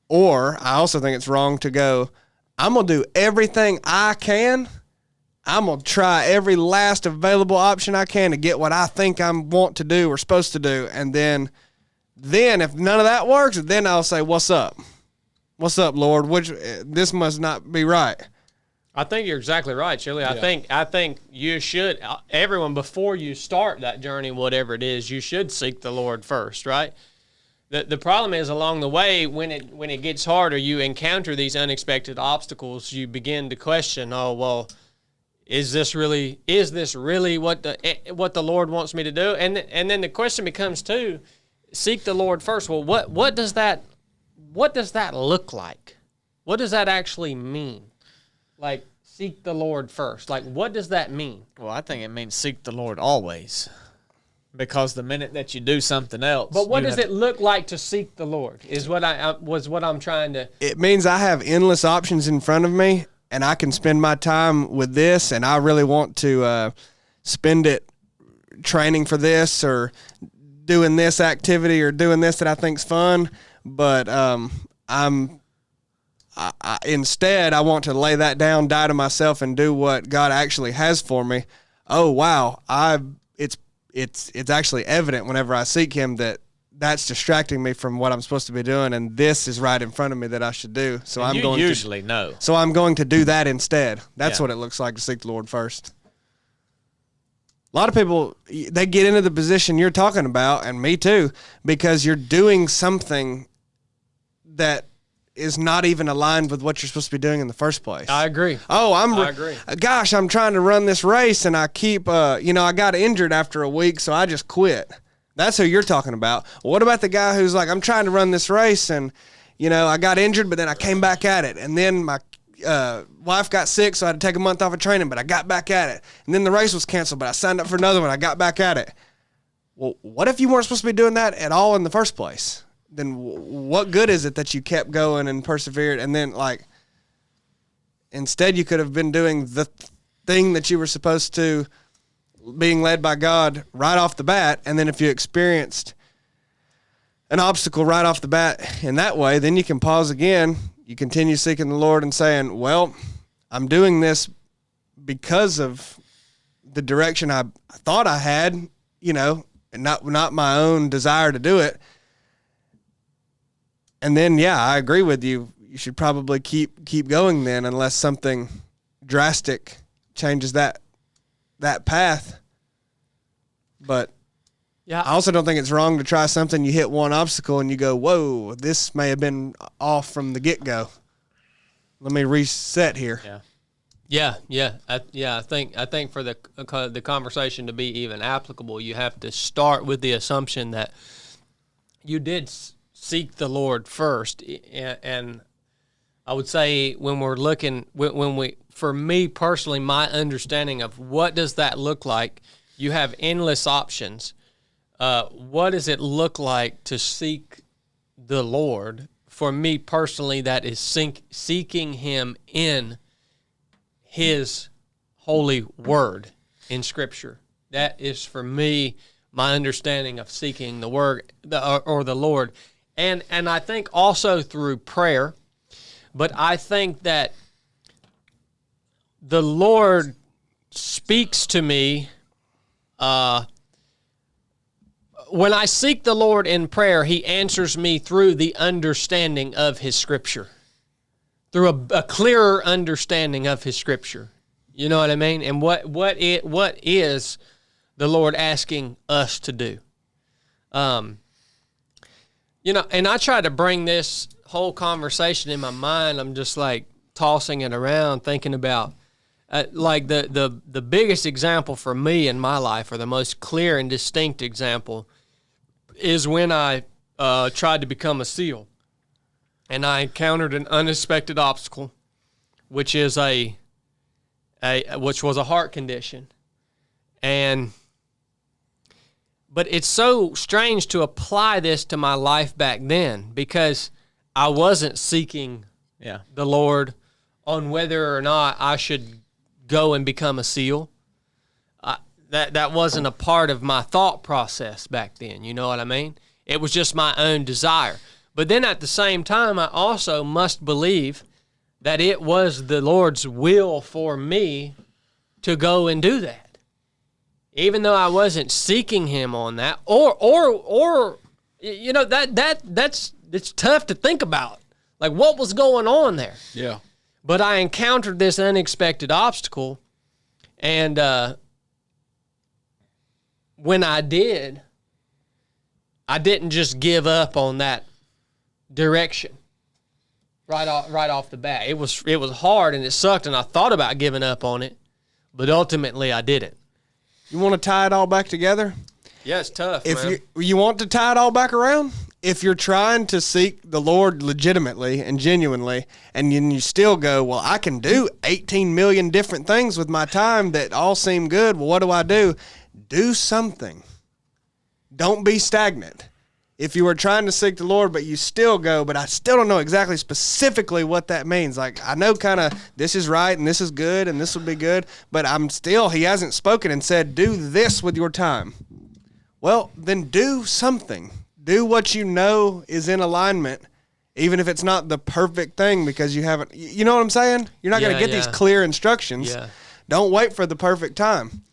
Or I also think it's wrong to go, I'm gonna do everything I can. I'm gonna try every last available option I can to get what I think I want to do or supposed to do, and then if none of that works, then I'll say, "What's up? What's up, Lord? This must not be right." I think you're exactly right, Shirley. I think you should, everyone, before you start that journey, whatever it is, you should seek the Lord first, right? The problem is, along the way, when it gets harder, you encounter these unexpected obstacles. You begin to question, oh, well, is this really what the Lord wants me to do? And then the question becomes too, seek the Lord first. Well, what does that look like? What does that actually mean? Like, seek the Lord first. Like, what does that mean? Well, I think it means seek the Lord always. Because the minute that you do something else. But what does it look like to seek the Lord? Is what I'm trying to. It means I have endless options in front of me, and I can spend my time with this, and I really want to spend it training for this, or doing this activity, or doing this that I think's fun. But instead, I want to lay that down, die to myself, and do what God actually has for me. Oh wow, it's actually evident whenever I seek Him that that's distracting me from what I'm supposed to be doing, and this is right in front of me that I should do. So And I'm you going usually know. So I'm going to do that instead. That's Yeah. what it looks like to seek the Lord first. A lot of people, they get into the position you're talking about, and me too, because you're doing something that is not even aligned with what you're supposed to be doing in the first place. I agree. Oh, I agree. Gosh, I'm trying to run this race, and I keep, I got injured after a week, so I just quit. That's who you're talking about. What about the guy who's like, I'm trying to run this race, and, I got injured, but then I came back at it, and then my wife got sick, so I had to take a month off of training, but I got back at it. And then the race was canceled, but I signed up for another one. I got back at it. Well, what if you weren't supposed to be doing that at all in the first place? Then what good is it that you kept going and persevered, and then, instead you could have been doing the thing that you were supposed to, being led by God right off the bat, and then if you experienced an obstacle right off the bat in that way, then you can pause again. You continue seeking the Lord and saying, well, I'm doing this because of the direction I thought I had, and not my own desire to do it. And then, yeah, I agree with you. You should probably keep going then, unless something drastic changes that path. But Yeah. I also don't think it's wrong to try something. You hit one obstacle and you go, whoa, this may have been off from the get-go. Let me reset here. Yeah. I think for the conversation to be even applicable, you have to start with the assumption that you did seek the Lord first. And I would say when we're looking, for me personally, my understanding of what does that look like, you have endless options. What does it look like to seek the Lord? For me personally, that is seeking Him in His holy word in Scripture. That is, for me, my understanding of seeking the word or the Lord. And I think also through prayer, but I think that the Lord speaks to me. When I seek the Lord in prayer, He answers me through the understanding of His Scripture, through a clearer understanding of His Scripture. You know what I mean? And what is the Lord asking us to do? And I try to bring this whole conversation in my mind. I'm just like tossing it around, thinking about like the biggest example for me in my life, or the most clear and distinct example, is when I tried to become a SEAL, and I encountered an unexpected obstacle, which is which was a heart condition, but it's so strange to apply this to my life back then, because I wasn't seeking the Lord on whether or not I should go and become a SEAL. That wasn't a part of my thought process back then. You know what I mean? It was just my own desire. But then at the same time, I also must believe that it was the Lord's will for me to go and do that, even though I wasn't seeking Him on that. Or that's it's tough to think about, like what was going on there. Yeah. But I encountered this unexpected obstacle, and when I did, I didn't just give up on that direction right off the bat. It was hard and it sucked, and I thought about giving up on it, but ultimately I didn't. You want to tie it all back together? Yeah, it's tough, If man. you want to tie it all back around, if you're trying to seek the Lord legitimately and genuinely, and you still go, well, I can do 18 million different things with my time that all seem good. Well, what do? Do something. Don't be stagnant. If you are trying to seek the Lord, but you still go, but I still don't know exactly specifically what that means. Like, I know kind of this is right and this is good and this will be good, but He hasn't spoken and said, do this with your time. Well, then do something. Do what you know is in alignment, even if it's not the perfect thing, because you haven't, you know what I'm saying? You're not going to get these clear instructions. Yeah. Don't wait for the perfect time.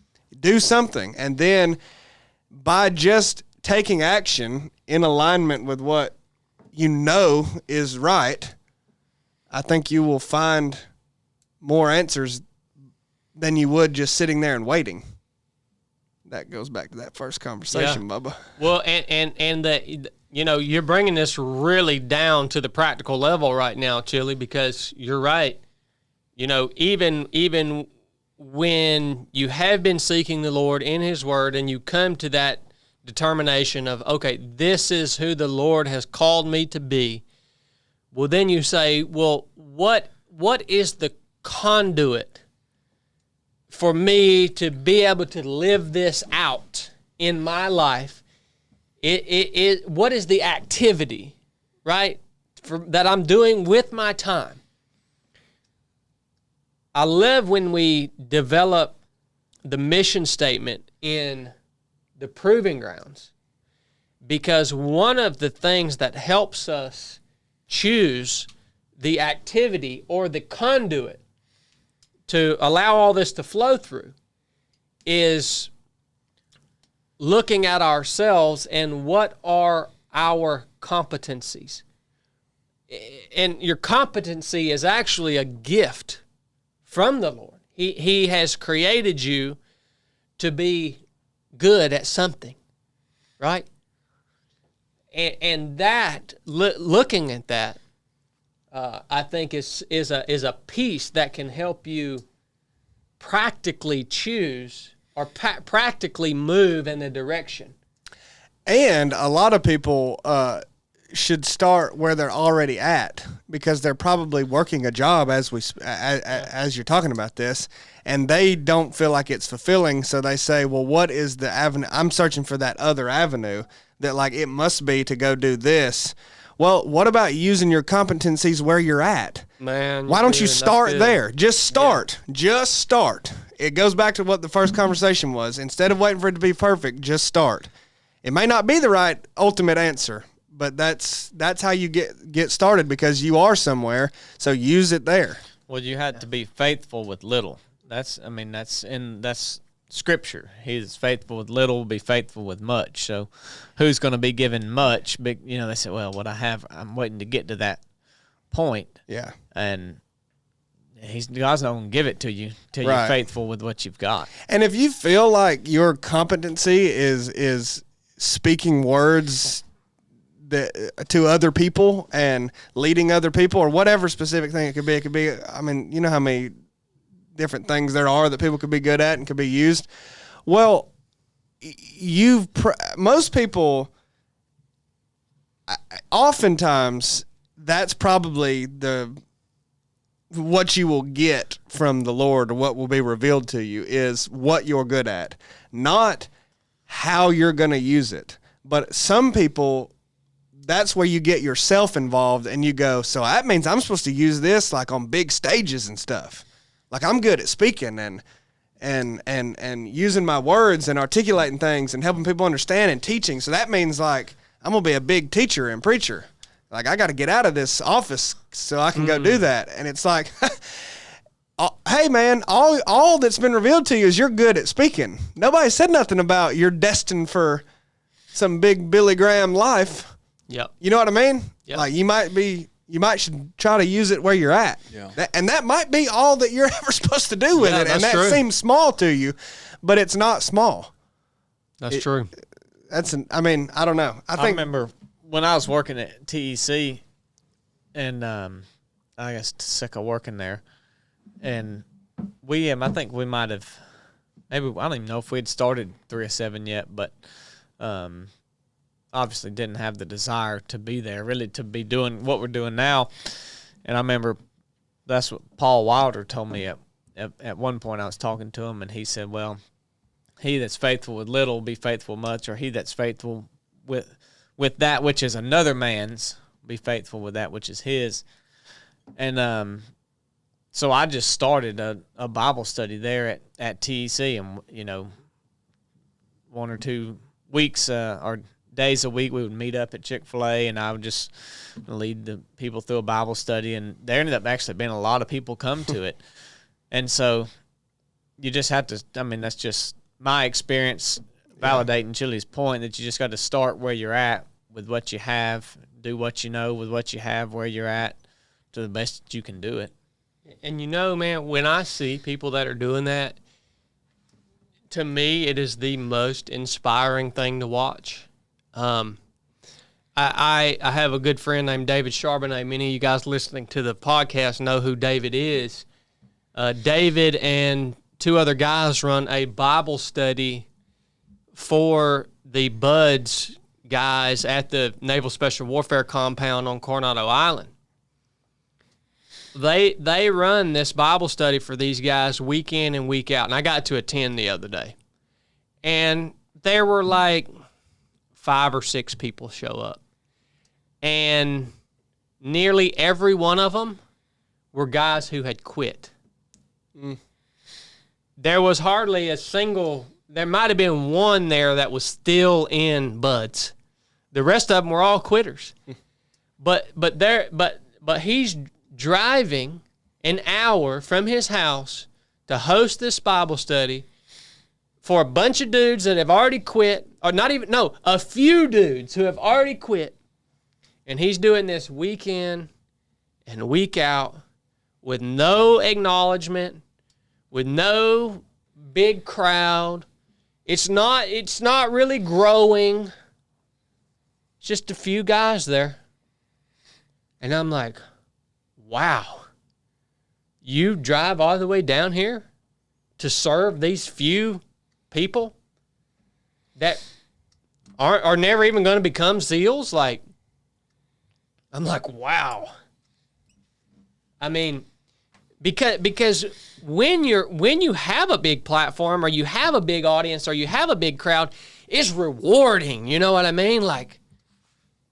Do something. And then by just taking action in alignment with what you know is right, I think you will find more answers than you would just sitting there and waiting. That goes back to that first conversation, Bubba. Well, and you're bringing this really down to the practical level right now, Chili, because you're right. Even when you have been seeking the Lord in His Word, and you come to that determination of, okay, this is who the Lord has called me to be, well, then you say, well, what is the conduit for me to be able to live this out in my life? What is the activity, right, that I'm doing with my time? I love when we develop the mission statement in the proving grounds, because one of the things that helps us choose the activity or the conduit to allow all this to flow through is looking at ourselves and what are our competencies. And your competency is actually a gift from the Lord. He has created you to be good at something, right? And that, looking at that, I think is a piece that can help you practically choose or practically move in a direction. And a lot of people should start where they're already at, because they're probably working a job as you're talking about this, and they don't feel like it's fulfilling. So they say, well, what is the avenue? I'm searching for that other avenue that, like, it must be to go do this. Well, what about using your competencies where you're at? Man, why don't you start there? Just start. Yeah. Just start. It goes back to what the first conversation was. Instead of waiting for it to be perfect, just start. It may not be the right ultimate answer, but that's how you get started, because you are somewhere, so use it there. Well, you had to be faithful with little. That's scripture. He's faithful with little, will be faithful with much. So who's going to be given much? But, they said, well, what I have, I'm waiting to get to that point. Yeah. And God's not going to give it to you till Right. you're faithful with what you've got. And if you feel like your competency is speaking words to other people and leading other people, or whatever specific thing it could be, I mean, you know how many different things there are that people could be good at and could be used. Well, most people, oftentimes, that's probably what you will get from the Lord, or what will be revealed to you, is what you're good at, not how you're going to use it. But some people, that's where you get yourself involved, and you go, so that means I'm supposed to use this like on big stages and stuff. Like I'm good at speaking and using my words and articulating things and helping people understand and teaching. So that means like I'm going to be a big teacher and preacher. Like, I got to get out of this office so I can go do that. And it's like, hey, man, all that's been revealed to you is you're good at speaking. Nobody said nothing about you're destined for some big Billy Graham life. Yep. You know what I mean? Yep. Like, you might should try to use it where you're at. Yeah. And that might be all that you're ever supposed to do with it. And that's that true. seems small to you, but it's not small. That's true. I don't know. I I think remember when I was working at TEC, and I guess sick of working there, and I think we might have, maybe, I don't even know if we'd started 307 yet, but obviously didn't have the desire to be there, really to be doing what we're doing now. And I remember that's what Paul Wilder told me at one point. I was talking to him, and he said, well, he that's faithful with little will be faithful much, or he that's faithful with that which is another man's, be faithful with that which is his. And so I just started a Bible study there at TEC, and 1 or 2 weeks or days a week we would meet up at Chick-fil-A, and I would just lead the people through a Bible study, and there ended up actually being a lot of people come to it. And so you just have to, that's just my experience validating Chili's point, that you just got to start where you're at with what you have, do what you know with what you have where you're at to the best that you can do it. And man, when I see people that are doing that, to me, it is the most inspiring thing to watch. I have a good friend named David Charbonnet. Many of you guys listening to the podcast know who David is. David and 2 other guys run a Bible study for the Buds guys at the Naval Special Warfare Compound on Coronado Island. They run this Bible study for these guys week in and week out, and I got to attend the other day. And there were like 5 or 6 people show up. And nearly every one of them were guys who had quit. There was hardly a single, there might have been one there that was still in Buds. The rest of them were all quitters. But he's driving an hour from his house to host this Bible study for a bunch of dudes that have already quit, or a few dudes who have already quit. And he's doing this week in and week out with no acknowledgement, with no big crowd. It's not really growing. It's just a few guys there. And I'm like, wow, you drive all the way down here to serve these few people that are never even going to become SEALs? Like, I'm like, wow. Because when you have a big platform, or you have a big audience, or you have a big crowd, it's rewarding. You know what I mean? Like,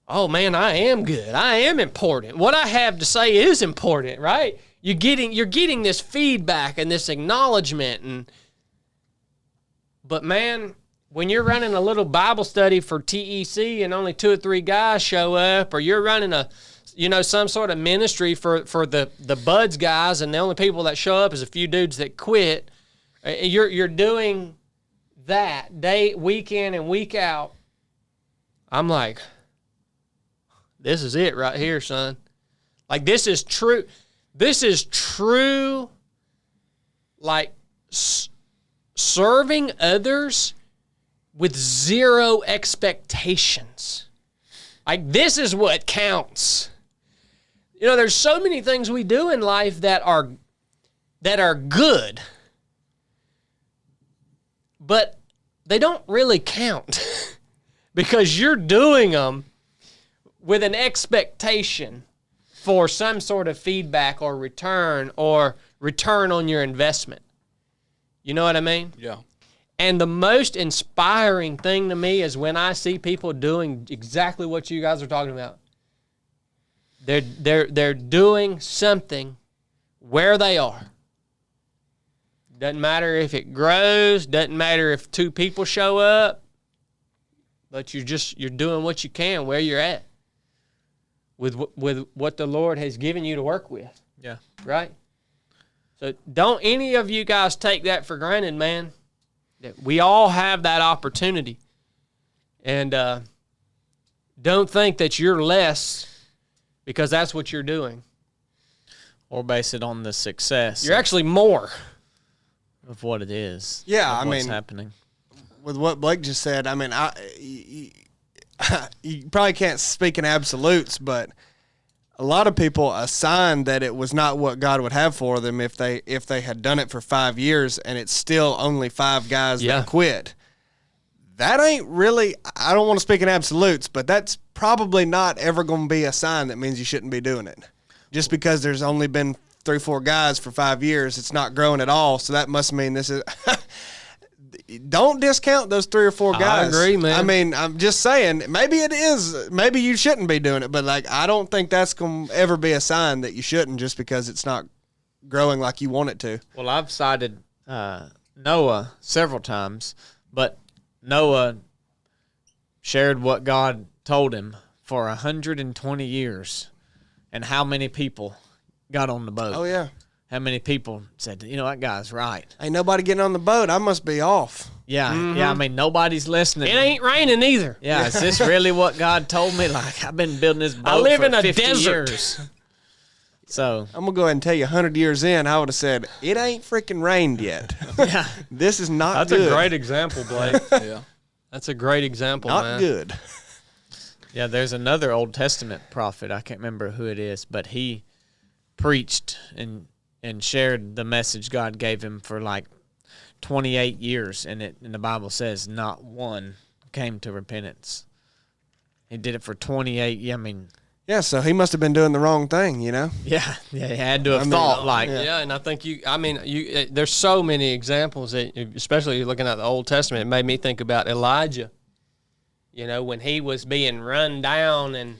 oh man, I am good. I am important. What I have to say is important, right? You're getting this feedback and this acknowledgement, but man, when you're running a little Bible study for TEC and only 2 or 3 guys show up, or you're running a some sort of ministry for the buds guys, and the only people that show up is a few dudes that quit. You're doing that week in and week out. I'm like, this is it right here, son. Like, this is true. This is true, like, serving others with zero expectations. Like, this is what counts. There's so many things we do in life that are good, but they don't really count because you're doing them with an expectation for some sort of feedback or return on your investment. You know what I mean? Yeah. And the most inspiring thing to me is when I see people doing exactly what you guys are talking about. They're doing something where they are. Doesn't matter if it grows, doesn't matter if 2 people show up, but you're doing what you can where you're at with what the Lord has given you to work with. Yeah. Right? So don't any of you guys take that for granted, man. That we all have that opportunity. And don't think that you're less because that's what you're doing. Or base it on the success. You're actually more of what it is. Yeah, of what's happening. With what Blake just said, I mean, you probably can't speak in absolutes, but a lot of people assign that it was not what God would have for them if they had done it for 5 years and it's still only 5 guys that quit. That ain't really, I don't want to speak in absolutes, but that's probably not ever going to be a sign that means you shouldn't be doing it. Just because there's only been 3-4 guys for 5 years, it's not growing at all. So that must mean this is. Don't discount those 3 or 4 guys. I agree, man. I mean, I'm just saying, maybe it is. Maybe you shouldn't be doing it, but like, I don't think that's going to ever be a sign that you shouldn't just because it's not growing like you want it to. Well, I've cited Noah several times, but Noah shared what God told him for 120 years, and how many people got on the boat. Oh, yeah. How many people said, that guy's right. Ain't nobody getting on the boat. I must be off. Yeah, yeah. I mean, nobody's listening. It ain't raining either. Yeah, is this really what God told me? Like, I've been building this boat I live for in a 50 desert. years. So I'm going to go ahead and tell you 100 years in, I would have said, it ain't freaking rained yet. yeah, This is not That's good. a great example, Blake. Yeah. That's a great example, Not man. good. yeah. There's another Old Testament prophet. I can't remember who it is, but he preached and shared the message God gave him for like 28 years, and the Bible says not one came to repentance. He did it for 28. Yeah, I mean, Yeah, so he must have been doing the wrong thing, yeah, he had to have thought like, Yeah, and I think there's so many examples that, especially looking at the Old Testament, it made me think about Elijah. When he was being run down and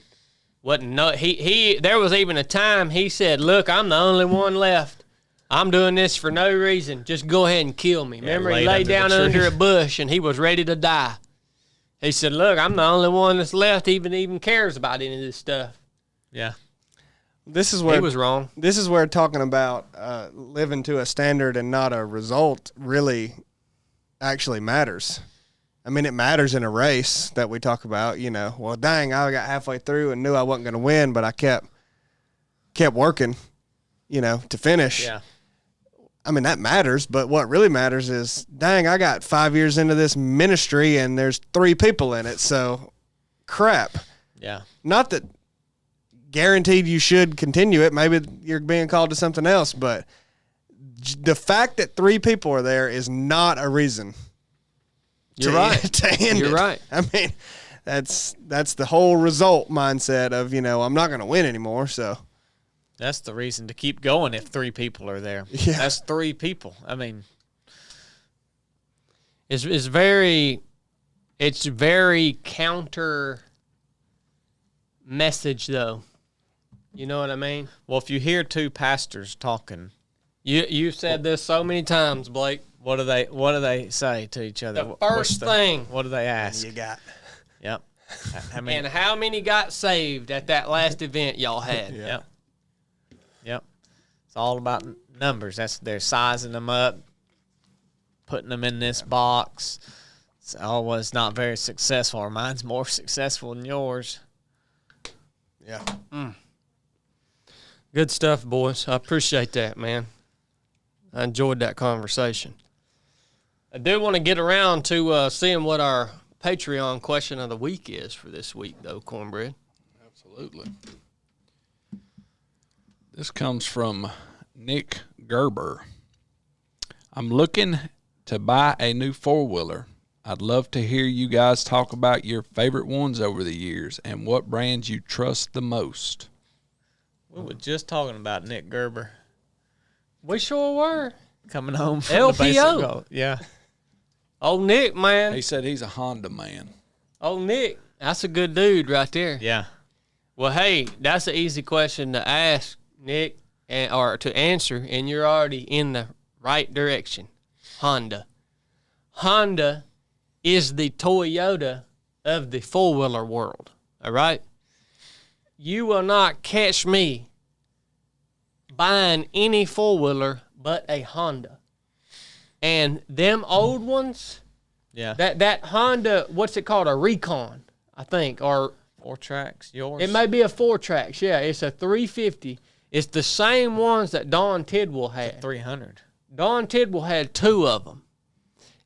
there was even a time he said, "Look, I'm the only one left. I'm doing this for no reason. Just go ahead and kill me." Remember, he laid down under a bush and he was ready to die. He said, "Look, I'm the only one that's left even cares about any of this stuff." yeah, This is where He was wrong. This is where talking about living to a standard and not a result really actually matters. I mean, it matters in a race that we talk about, well, dang, I got halfway through and knew I wasn't going to win, but I kept working, to finish. yeah, I mean, that matters, but what really matters is, dang, I got 5 years into this ministry and there's 3 people in it, so crap. yeah. Not that guaranteed you should continue it. Maybe you're being called to something else, but the fact that 3 people are there is not a reason. You're right. To end You're it. right. I mean, that's the whole result mindset of, I'm not going to win anymore, so. That's the reason to keep going if 3 people are there. Yeah. That's 3 people. I mean, It's very counter message though. You know what I mean? well, if you hear 2 pastors talking, You've said this so many times, Blake. what do they say to each other? The first thing. What do they ask? You got. Yep. I mean, And how many got saved at that last event y'all had? Yep. It's all about numbers. They're sizing them up, putting them in this box. It's always not very successful. Or mine's more successful than yours. Yeah. Good stuff, boys. I appreciate that, man. I enjoyed that conversation. I do want to get around to seeing what our Patreon question of the week is for this week, though, Cornbread. Absolutely. This comes from Nick Gerber. I'm looking to buy a new four-wheeler. I'd love to hear you guys talk about your favorite ones over the years and what brands you trust the most. We were just talking about Nick Gerber We sure were. coming home from LPO. the basic goal. Yeah. Oh, Nick, man. He said he's a Honda man. Oh, Nick. That's a good dude right there. Yeah. Well, hey, that's an easy question to ask, Nick, or to answer, and you're already in the right direction. Honda. Honda is the Toyota of the four-wheeler world, all right? You will not catch me buying any four-wheeler but a Honda. And them old ones, Yeah. that Honda, what's it called, a Recon, I think, or 4 tracks. Yours. it may be a 4-track. Yeah, it's a 350. It's the same ones that Don Tidwell had. 300. Don Tidwell had 2 of them.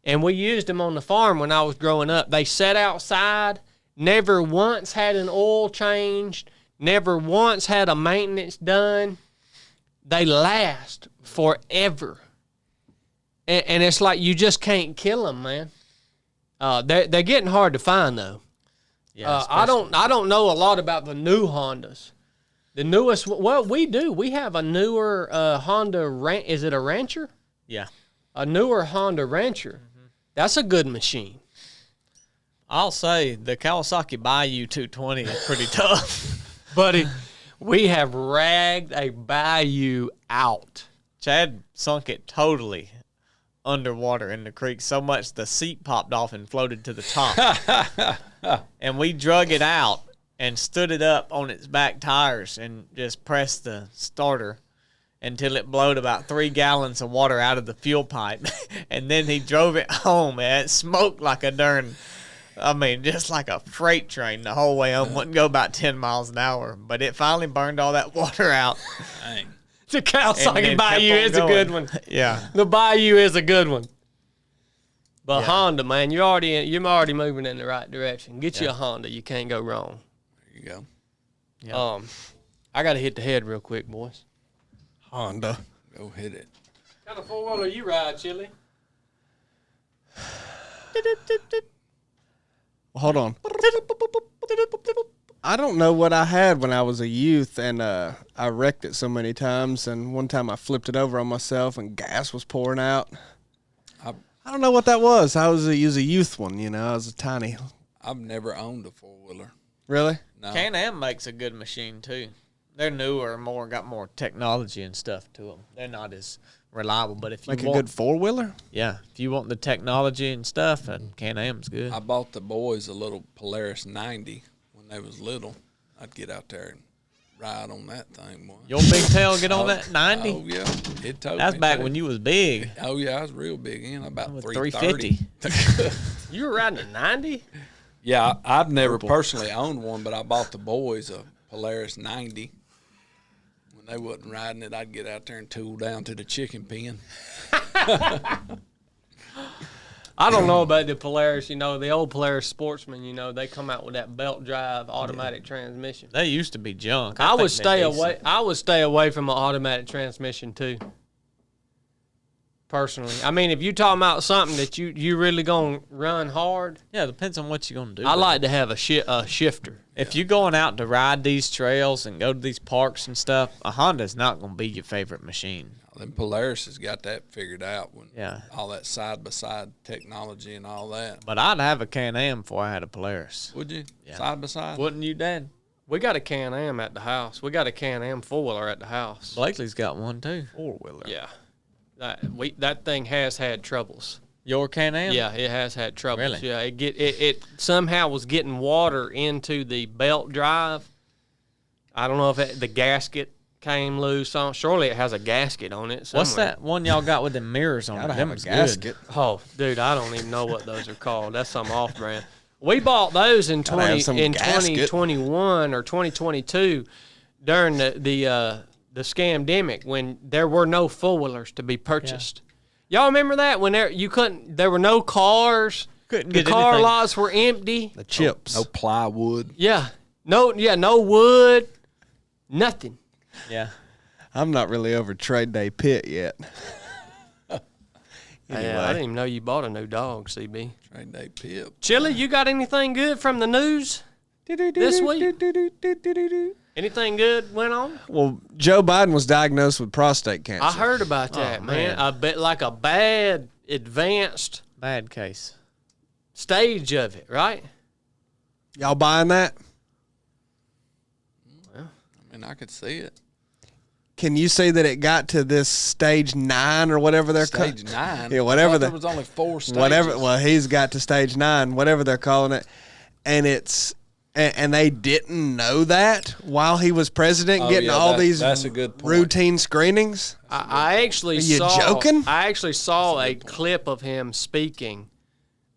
And we used them on the farm when I was growing up. They sat outside, never once had an oil changed, never once had a maintenance done. They last forever. And it's like you just can't kill them, man. They're getting hard to find, though. Yeah. I don't know a lot about the new Hondas. The newest, well, we do. We have a newer Honda. Is it a Rancher? Yeah. A newer Honda Rancher. That's a good machine. I'll say the Kawasaki Bayou 220 is pretty tough. Buddy, we have ragged a Bayou out. Chad sunk it totally underwater in the creek so much the seat popped off and floated to the top. And we drug it out and stood it up on its back tires and just pressed the starter until it blowed about 3 gallons of water out of the fuel pipe. And then he drove it home, and it smoked like a just like a freight train the whole way home. Wouldn't go about 10 miles an hour, but it finally burned all that water out. Dang. The And Kawasaki then Bayou kept on is a good going. one. Yeah. The Bayou is a good one. But Yeah. Honda, man, you're already moving in the right direction. Get you a Honda, you can't go wrong. There you go. Yeah. I got to hit the head real quick, boys. Honda. Go hit it. What kind of four-wheeler you ride, Chili? Hold on. I don't know what I had when I was a youth, and I wrecked it so many times. And one time I flipped it over on myself, and gas was pouring out. I don't know what that was. I was a youth one, you know. I was a tiny. I've never owned a four-wheeler. Really? No. Can-Am makes a good machine too. They're newer, got more technology and stuff to them. They're not as reliable, but if you Like a want, good four-wheeler? yeah, if you want the technology and stuff, then Can-Am's good. I bought the boys a little Polaris 90 when they was little. I'd get out there and ride on that thing, boy. Your big tail get on that 90? Oh, yeah. It told That's me back to. when you was big. Oh, yeah, I was real big in, about With 330. 350. You were riding a 90? Yeah, I've never personally owned one, but I bought the boys a Polaris 90. When they wasn't riding it, I'd get out there and tool down to the chicken pen. I don't know about the Polaris. You know, the old Polaris Sportsman, you know, they come out with that belt drive automatic transmission. They used to be junk. I think would they're stay decent. away. I would stay away from an automatic transmission too. Personally, I mean, if you talking about something that you really gonna run hard, Yeah, depends on what you're gonna do. I with like to have a shifter. If you're going out to ride these trails and go to these parks and stuff, a Honda's not gonna be your favorite machine. Then Polaris has got that figured out when Yeah. all that side-by-side technology and all that. But I'd have a Can-Am before I had a Polaris. Would you? Yeah. Side-by-side? Wouldn't you, Dad? We got a Can-Am at the house. We got a Can-Am four-wheeler at the house. Blakely's got one too. Four-wheeler. Yeah, that thing has had troubles. Your Can-Am? Yeah, it has had troubles. Really? Yeah, it somehow was getting water into the belt drive. I don't know if the gasket came loose on. Surely it has a gasket on it somewhere. What's that one y'all got with the mirrors on it? Gotta Them have a was gasket. good. Oh, dude, I don't even know what those are called. That's some off-brand. We bought those in Gotta have some gasket. 2021 or 2022 during the scamdemic when there were no four-wheelers to be purchased. Y'all remember that when there were no cars, Couldn't the get car anything. lots were empty. The chips. No plywood. No wood, nothing. Yeah. I'm not really over trade day pit yet. Yeah, I didn't even know you bought a new dog, CB. Trade day pip. Chili, you got anything good from the news this week? Anything good went on? Well, Joe Biden was diagnosed with prostate cancer. I heard about that, man. I bet like a bad advanced Bad case. stage of it, right? Y'all buying that? I mean, I could see it. Can you see that it got to this stage 9 or whatever they're Stage 9. Yeah, whatever there was only 4 stages. whatever. Well, he's got to stage 9, whatever they're calling it, and and they didn't know that while he was president, Oh, getting yeah, all these that's a good point. routine screenings. I actually Are you saw. joking? I actually saw a clip of him speaking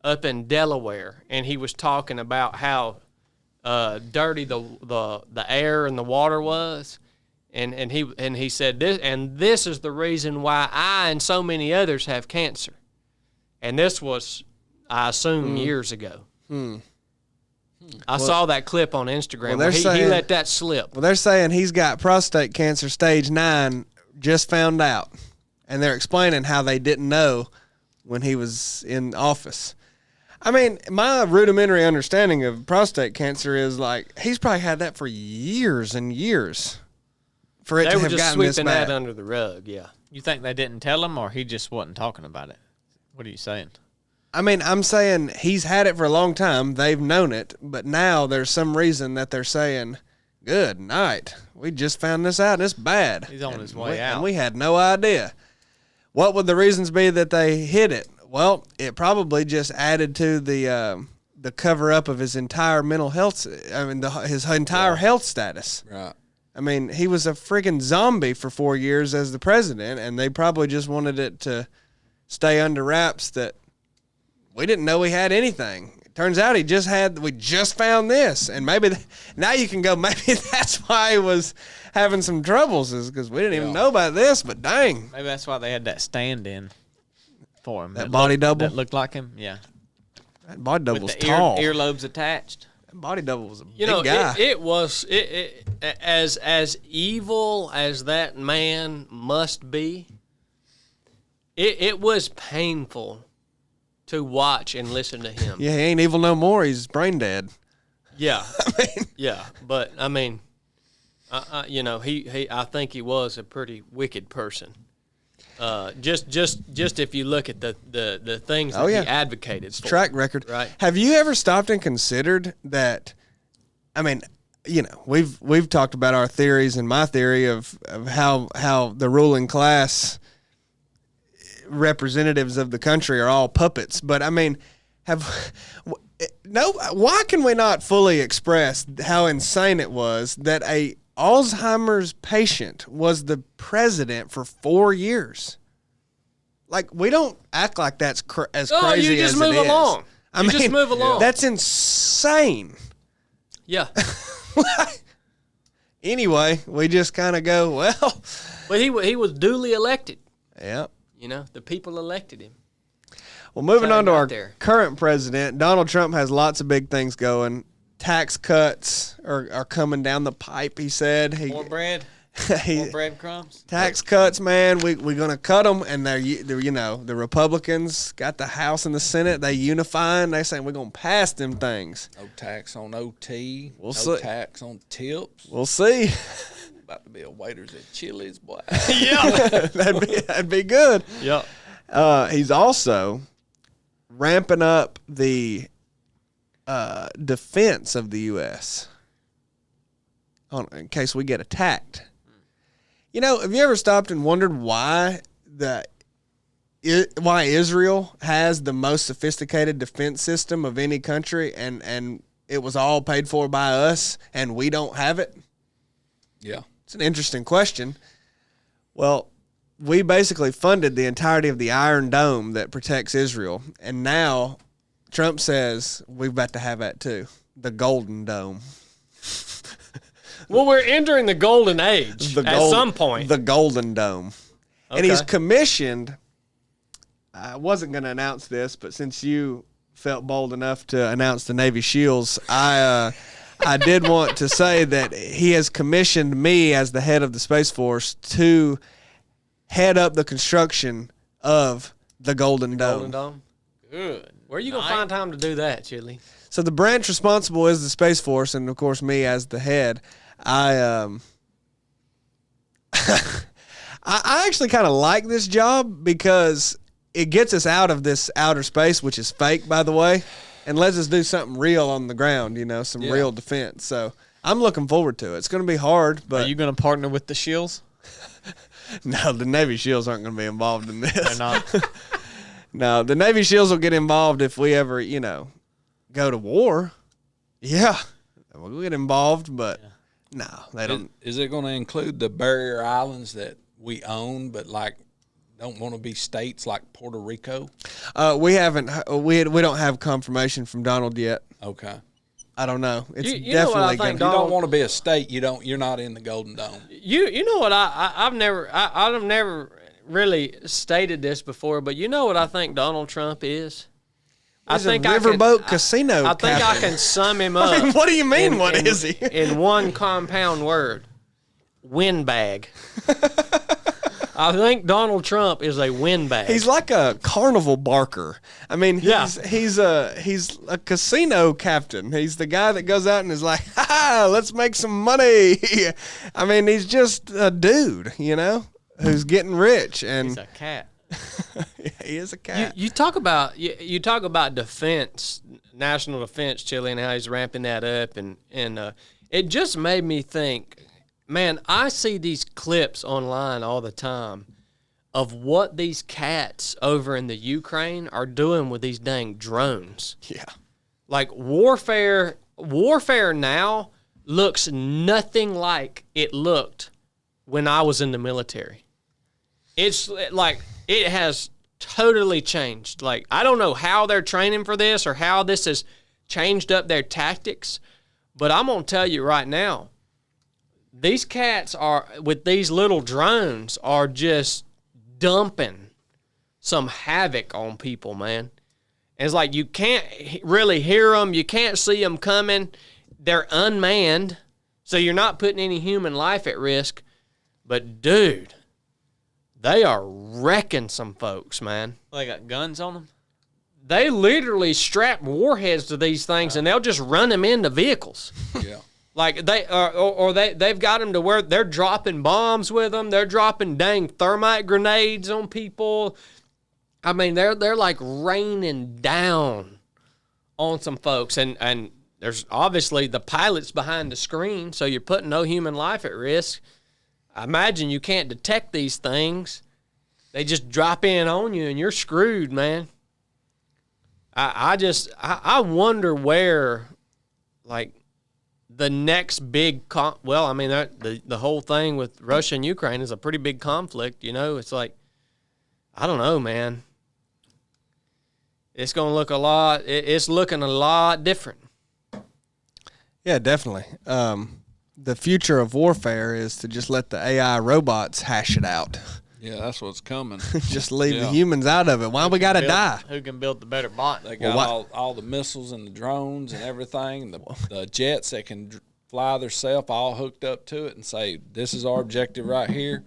up in Delaware, and he was talking about how dirty the air and the water was. And he said this is the reason why I and so many others have cancer. And this was, I assume, years ago. I saw that clip on Instagram where he let that slip. Well, they're saying he's got prostate cancer stage 9, just found out. And they're explaining how they didn't know when he was in office. I mean, my rudimentary understanding of prostate cancer is like he's probably had that for years and years. For it They to were have just gotten this sweeping bad. that under the rug, yeah. You think they didn't tell him, or he just wasn't talking about it? What are you saying? I mean, I'm saying he's had it for a long time. They've known it, but now there's some reason that they're saying, "Good night. We just found this out, and it's bad." He's on And his way out. and we had no idea. What would the reasons be that they hid it? Well, it probably just added to the cover up of his entire mental health. I mean, his entire health status. Right. I mean, he was a freaking zombie for 4 years as the president, and they probably just wanted it to stay under wraps that we didn't know he had anything. It turns out we just found this, and maybe now you can go, maybe that's why he was having some troubles, is because we didn't even know about this, but dang. Maybe that's why they had that stand-in for him. That body double? That looked like him, yeah. That body double was With the tall. earlobes attached. That body double was a You big know, guy. it was as evil as that man must be. It was painful to watch and listen to him. Yeah, he ain't evil no more. He's brain dead. Yeah, yeah. But I mean, you know, I think he was a pretty wicked person. Just if you look at the things that he advocated for. Track record. Right. Have you ever stopped and considered that? I mean, you know, we've talked about our theories, and my theory of how the ruling class representatives of the country are all puppets. But I mean, why can we not fully express how insane it was that a Alzheimer's patient was the president for 4 years? Like, we don't act like that's as crazy you just as move it is. along. I You mean, just move along. That's insane. Yeah. Anyway, we just kind of go, well, But he was duly elected. yeah. You know, the people elected him. Well, moving So on to right our there. current president, Donald Trump has lots of big things going. Tax cuts are coming down the pipe, he said. More bread? More breadcrumbs? Tax cuts, man, we're going to cut them, and they're, you know, the Republicans got the House and the Senate. They unifying. They saying we're going to pass them things. No tax on OT. We'll no see. tax on tips. We'll see. About to be a waiters at Chili's, boy. Yeah, that'd be good. Yeah. He's also ramping up the defense of the U.S. In case we get attacked. You know, have you ever stopped and wondered why the why Israel has the most sophisticated defense system of any country, and it was all paid for by us, and we don't have it? Yeah. It's an interesting question. Well, we basically funded the entirety of the Iron Dome that protects Israel, and now Trump says we've got to have that too, the Golden Dome. Well, we're entering the golden age at some point. The Golden Dome. Okay. And he's commissioned, I wasn't going to announce this, but since you felt bold enough to announce the Navy SEALs, I did want to say that he has commissioned me as the head of the Space Force to head up the construction of the Golden Dome. Golden Dome? Good. Where are you going to find time to do that, Chili? So the branch responsible is the Space Force, and, of course, me as the head. I actually kind of like this job because it gets us out of this outer space, which is fake, by the way, and lets us do something real on the ground, some real defense. So I'm looking forward to it. It's going to be hard, but... Are you going to partner with the SEALs? No, the Navy SEALs aren't going to be involved in this. They're not? No, the Navy SEALs will get involved if we ever, go to war. Yeah, we'll get involved, but... Yeah. No, they don't. Is it going to include the barrier islands that we own, but don't want to be states like Puerto Rico? We haven't. We don't have confirmation from Donald yet. Okay. I don't know. It's you know what I think, you don't want to be a state. You're not in the Golden Dome. You know what I've never really stated this before, but you know what I think Donald Trump is. He's a riverboat casino. I think I can sum him up. I mean, what do you mean? What is he? In one compound word: windbag. I think Donald Trump is a windbag. He's like a carnival barker. I mean, he's a casino captain. He's the guy that goes out and is like, "Ha, let's make some money." I mean, he's just a dude, who's getting rich, and he's a cat. He is a cat. You talk about defense, national defense, Chili, and how he's ramping that up, and it just made me think, man, I see these clips online all the time of what these cats over in the Ukraine are doing with these dang drones. Yeah, like warfare now looks nothing like it looked when I was in the military. It's like it has totally changed. Like, I don't know how they're training for this or how this has changed up their tactics, but I'm going to tell you right now, these cats are, with these little drones, are just dumping some havoc on people, man. And it's like you can't really hear them. You can't see them coming. They're unmanned, so you're not putting any human life at risk. But, dude, they are wrecking some folks, man. They got guns on them? They literally strap warheads to these things, and they'll just run them into vehicles. Yeah. Like they've got them to where they're dropping bombs with them. They're dropping dang thermite grenades on people. I mean, they're like raining down on some folks, and there's obviously the pilots behind the screen, so you're putting no human life at risk. I imagine you can't detect these things. They just drop in on you, and you're screwed, man. I wonder where, like, the next big the whole thing with Russia and Ukraine is a pretty big conflict. It's like, I don't know, man. It's gonna look it's looking a lot different. Yeah, definitely. The future of warfare is to just let the AI robots hash it out. Yeah, that's what's coming. Just leave the humans out of it. Why we got to die? Who can build the better bot? They got all the missiles and the drones and everything, the jets that can fly themselves all hooked up to it and say, this is our objective right here.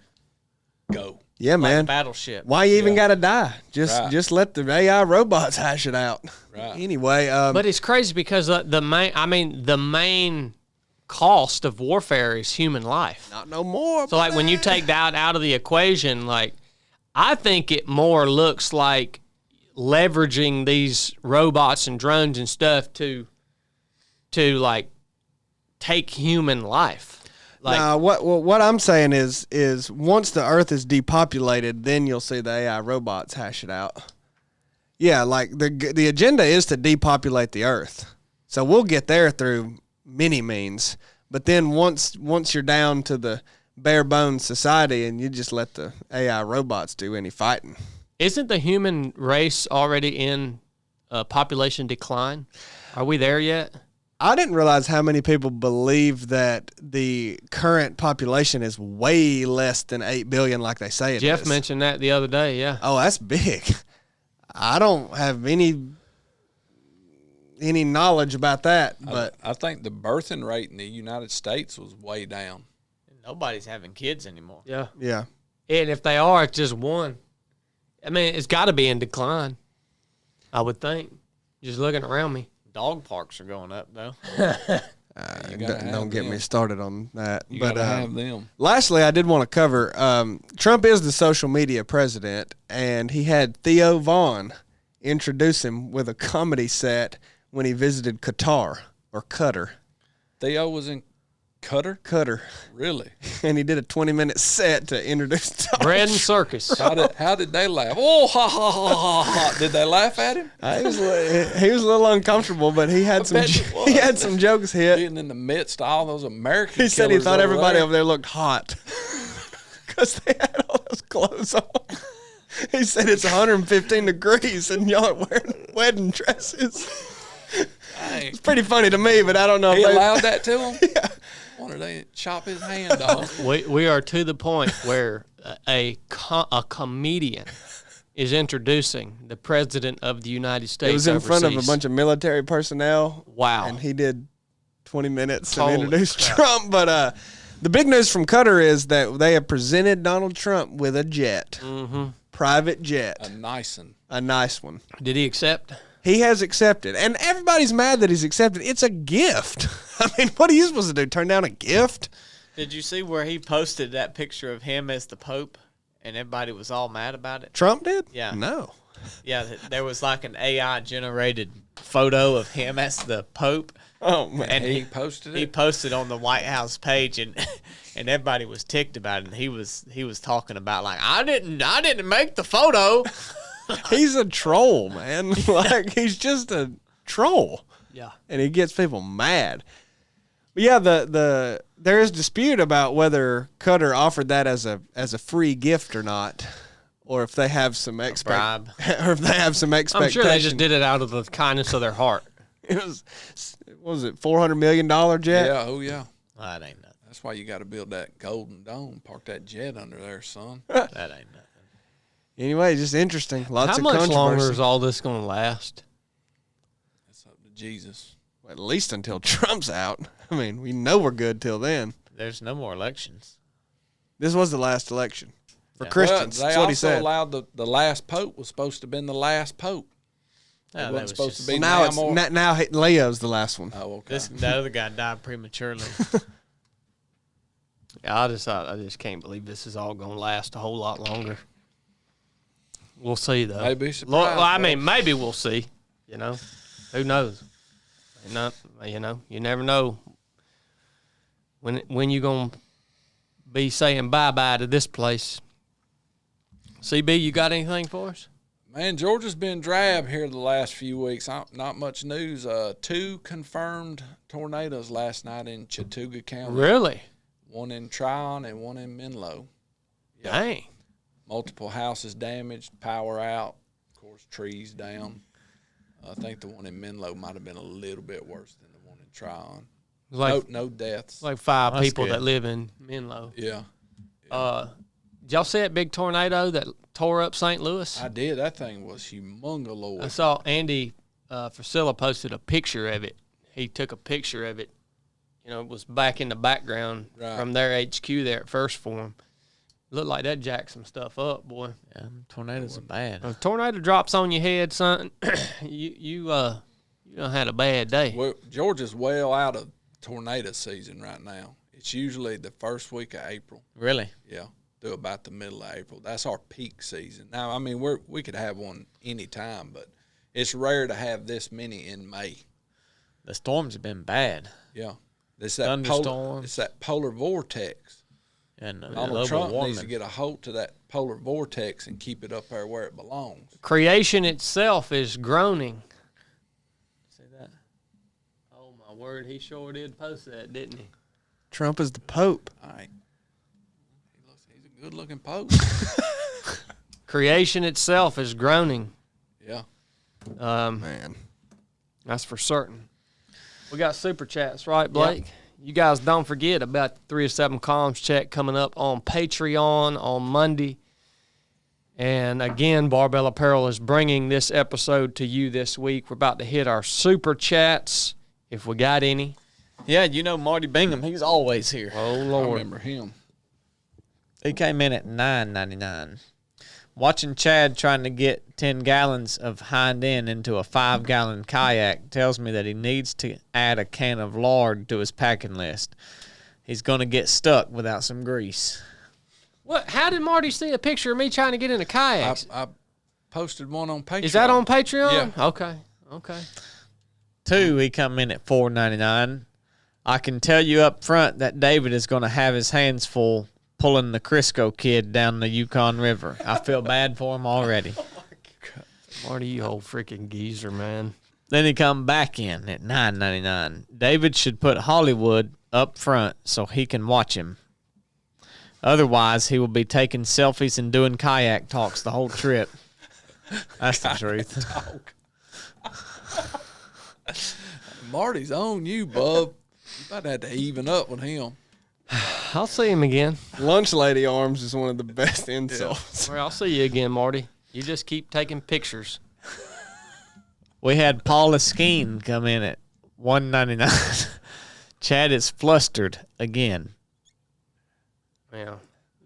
Go. Yeah, man. Like a battleship. Why you even got to die? Just let the AI robots hash it out. Right. Anyway. But it's crazy because the main cost of warfare is human life. Not no more. So, like, when you take that out of the equation, like, I think it more looks like leveraging these robots and drones and stuff to like, take human life. Like, Nah, what I'm saying is once the Earth is depopulated, then you'll see the AI robots hash it out. Yeah, like the agenda is to depopulate the Earth, so we'll get there through many means. But then once you're down to the bare bones society, and you just let the AI robots do any fighting. isn't the human race already in population decline? Are we there yet? I didn't realize how many people believe that the current population is way less than 8 billion, like they say it is. Jeff mentioned that the other day. Yeah. Oh, that's big. I don't have any knowledge about that, but I think the birthing rate in the United States was way down. Nobody's having kids anymore. Yeah. yeah. And if they are, it's just one. I mean, it's got to be in decline, I would think. Just looking around me. Dog parks are going up, though. Don't get me started on that. You But gotta have them. lastly, I did want to cover Trump is the social media president, and he had Theo Vaughn introduce him with a comedy set when he visited Qatar or Qatar. Theo was in Qatar? Really? And he did a 20-minute set to introduce Donald Bread and circus. How did they laugh? Oh, ha, ha, ha, ha, ha. Did they laugh at him? He was a little uncomfortable, but he had some jokes hit. Being in the midst of all those American He said he killers thought everybody there. over there looked hot because they had all those clothes on. He said it's 115 degrees and y'all are wearing wedding dresses. It's pretty funny to me, but I don't know He if they allowed that to him? Yeah. Wanted they chop his hand off. We are to the point where a comedian is introducing the president of the United States. It was in front of a overseas. bunch of military personnel. Wow. And he did 20 minutes Holy and introduced crap. Trump. But the big news from Qatar is that they have presented Donald Trump with a jet, private jet, A nice one. a nice one. Did he accept? He has accepted, and everybody's mad that he's accepted. It's a gift. I mean, what are you supposed to do? Turn down a gift? Did you see where he posted that picture of him as the Pope, and everybody was all mad about it? Trump did? Yeah. No. Yeah, there was like an AI-generated photo of him as the Pope. Oh man. And He posted it? He posted on the White House page, and and everybody was ticked about it. And he was talking about like I didn't make the photo. He's a troll, man. Like he's just a troll. Yeah. And he gets people mad. But yeah, there is dispute about whether Qatar offered that as a free gift or not, or if they have some bribe. or if they have some I'm expectation. sure they just did it out of the kindness of their heart. It was, what was it, $400 million jet? Yeah, oh yeah. That ain't nothing. That's why you got to build that golden dome. Park that jet under there, son. That ain't nothing. Anyway, just interesting. Lots How of much controversy. longer is all this going to last? That's up to Jesus. At least until Trump's out. I mean, we know we're good till then. There's no more elections. This was the last election for Yeah. Christians. Well, they That's what he also said. allowed the last pope was supposed to have been the last pope. No, It that wasn't was supposed just, to be Well, more. now Leo's the last one. Oh, okay. the other guy died prematurely. I just can't believe this is all going to last a whole lot longer. We'll see, though. Maybe surprised, Well, I folks. mean, maybe we'll see. You know, who knows? You never know when you're going to be saying bye-bye to this place. CB, you got anything for us? Man, Georgia's been drab here the last few weeks. Not much news. 2 confirmed tornadoes last night in Chattooga County. Really? One in Tryon and one in Menlo. Dang. Multiple houses damaged, power out, of course, trees down. I think the one in Menlo might have been a little bit worse than the one in Tryon. Like, No deaths. like 5 That's people good. that live in Menlo. Yeah, Did y'all see that big tornado that tore up St. Louis? I did. That thing was humongous. I Lord. saw Andy Frisilla posted a picture of it. He took a picture of it. You know, it was back in the background Right. from their HQ there at First Form. Looked like that jacked some stuff up, boy. Yeah, tornadoes are bad. If a tornado drops on your head, son, you done had a bad day. Well, Georgia's well out of tornado season right now. It's usually the first week of April. Really? Yeah, through about the middle of April. That's our peak season. Now, I mean, we could have one any time, but it's rare to have this many in May. The storms have been bad. Yeah. It's that Thunderstorms. it's that polar vortex. And Donald global Trump warming. needs to get a hold to that polar vortex and keep it up there where it belongs. Creation itself is groaning. See that? Oh, my word. He sure did post that, didn't he? Trump is the Pope. All right. He's a good-looking pope. Creation itself is groaning. Yeah. Man. That's for certain. We got super chats, right, Blake? Yep. You guys don't forget about the 3 of 7 columns check coming up on Patreon on Monday. And again, Barbell Apparel is bringing this episode to you this week. We're about to hit our super chats, if we got any. Yeah, you know Marty Bingham. He's always here. Oh, I Lord. remember him. He came in at $9.99. Watching Chad trying to get 10 gallons of hind end into a 5-gallon kayak tells me that he needs to add a can of lard to his packing list. He's going to get stuck without some grease. What? How did Marty see a picture of me trying to get in a kayak? I posted one on Patreon. Is that on Patreon? Yeah. Okay. 2, he come in at $4.99. I can tell you up front that David is going to have his hands full pulling the Crisco kid down the Yukon River. I feel bad for him already. Marty, you old freaking geezer, man. Then he come back in at $9.99. David should put Hollywood up front so he can watch him. Otherwise, he will be taking selfies and doing kayak talks the whole trip. That's the truth. Marty's on you, bub. You about to have to even up with him. I'll see him again. Lunch lady arms is one of the best insults. Well, I'll see you again, Marty. You just keep taking pictures. We had Paula Skeen come in at $1.99. Chad is flustered again. Yeah.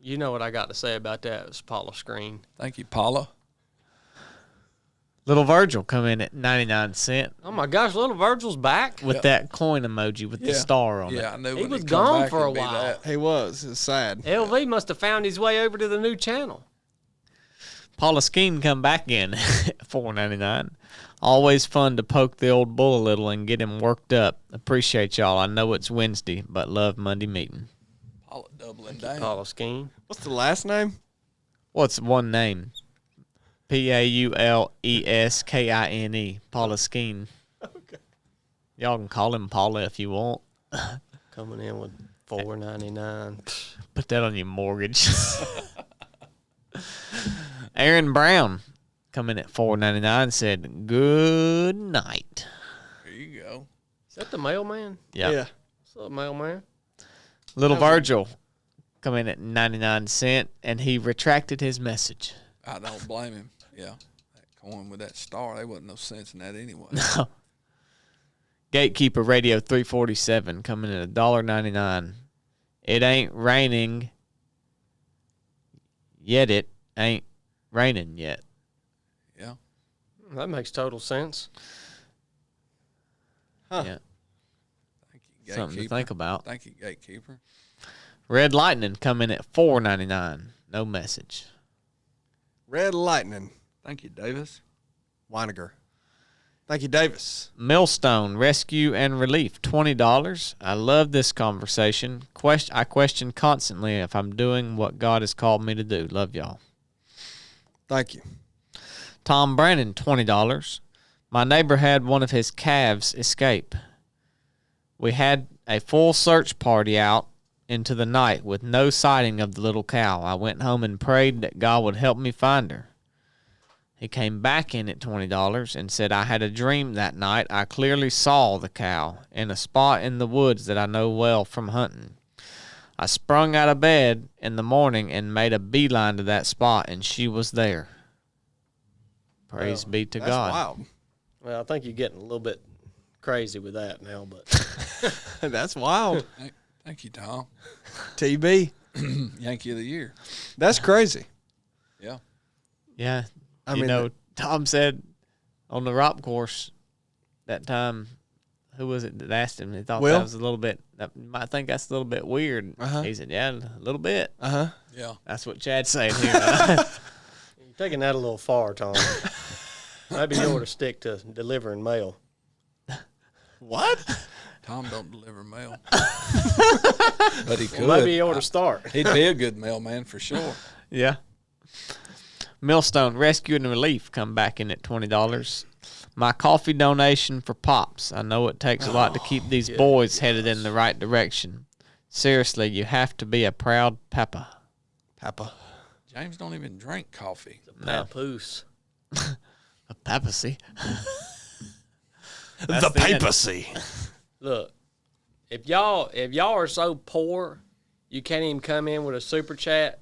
You know what I got to say about that. It was Paula Screen. Thank you, Paula. Little Virgil come in at 99 cents Oh, my gosh. Little Virgil's back. with that coin emoji with the star on it. Yeah, I knew He when was come gone back, for a it'd be while. that. He was. It's sad. LV must have found his way over to the new channel. Paula Skeen come back in at $4.99. Always fun to poke the old bull a little and get him worked up. Appreciate y'all. I know it's Wednesday, but love Monday meeting. Paula doubling down. Paula Skeen. What's the last name? What's one name? Pauleskine. Paula Skeen. Okay. Y'all can call him Paula if you want. Coming in with $4.99. Put that on your mortgage. Aaron Brown coming at $4.99 said good night. There you go. Is that the mailman? Yeah. What's up, mailman? Little Virgil come in at 99 cents and he retracted his message. I don't blame him. Yeah. That coin with that star, there wasn't no sense in that anyway. No. Gatekeeper Radio 347 coming in at $1.99. It ain't raining yet. It ain't raining yet. Yeah. That makes total sense. Huh. Yeah. Thank you, Something to Gatekeeper. think about. Thank you, Gatekeeper. Red Lightning come in at $4.99. No message. Red Lightning. Thank you, Davis. Weiniger. Thank you, Davis. Millstone Rescue and Relief, $20. I love this conversation. I question constantly if I'm doing what God has called me to do. Love y'all. Thank you. Tom Brannon, $20. My neighbor had one of his calves escape. We had a full search party out into the night with no sighting of the little cow. I went home and prayed that God would help me find her. He came back in at $20 and said, I had a dream that night. I clearly saw the cow in a spot in the woods that I know well from hunting. I sprung out of bed in the morning and made a beeline to that spot, and she was there. Praise be to That's God. wild. Well, I think you're getting a little bit crazy with that now, but That's wild. Thank you, Tom. TB. Yankee of the Year. That's crazy. Yeah. Yeah. I You mean, know, Tom said on the ROP course that time, who was it that asked him? He thought Will? that was a little bit, that might think that's a little bit weird. Uh-huh. He said, yeah, a little bit. Uh-huh. Yeah. That's what Chad's saying here. you're taking that a little far, Tom. Maybe you ought to stick to delivering mail. What? Tom don't deliver mail. But he could. Well, maybe he ought to start. He'd be a good mailman for sure. Yeah. Millstone Rescue and Relief come back in at $20. My coffee donation for Pops. I know it takes a lot to keep these boys headed in the right direction. Seriously, you have to be a proud papa. Papa. James don't even drink coffee. Papoose. A papacy. The papacy. Look, if y'all are so poor, you can't even come in with a super chat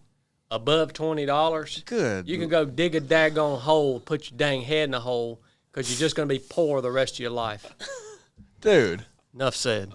above $20. Good. You can go dig a daggone hole, put your dang head in a hole, because you're just going to be poor the rest of your life. Dude. Enough said.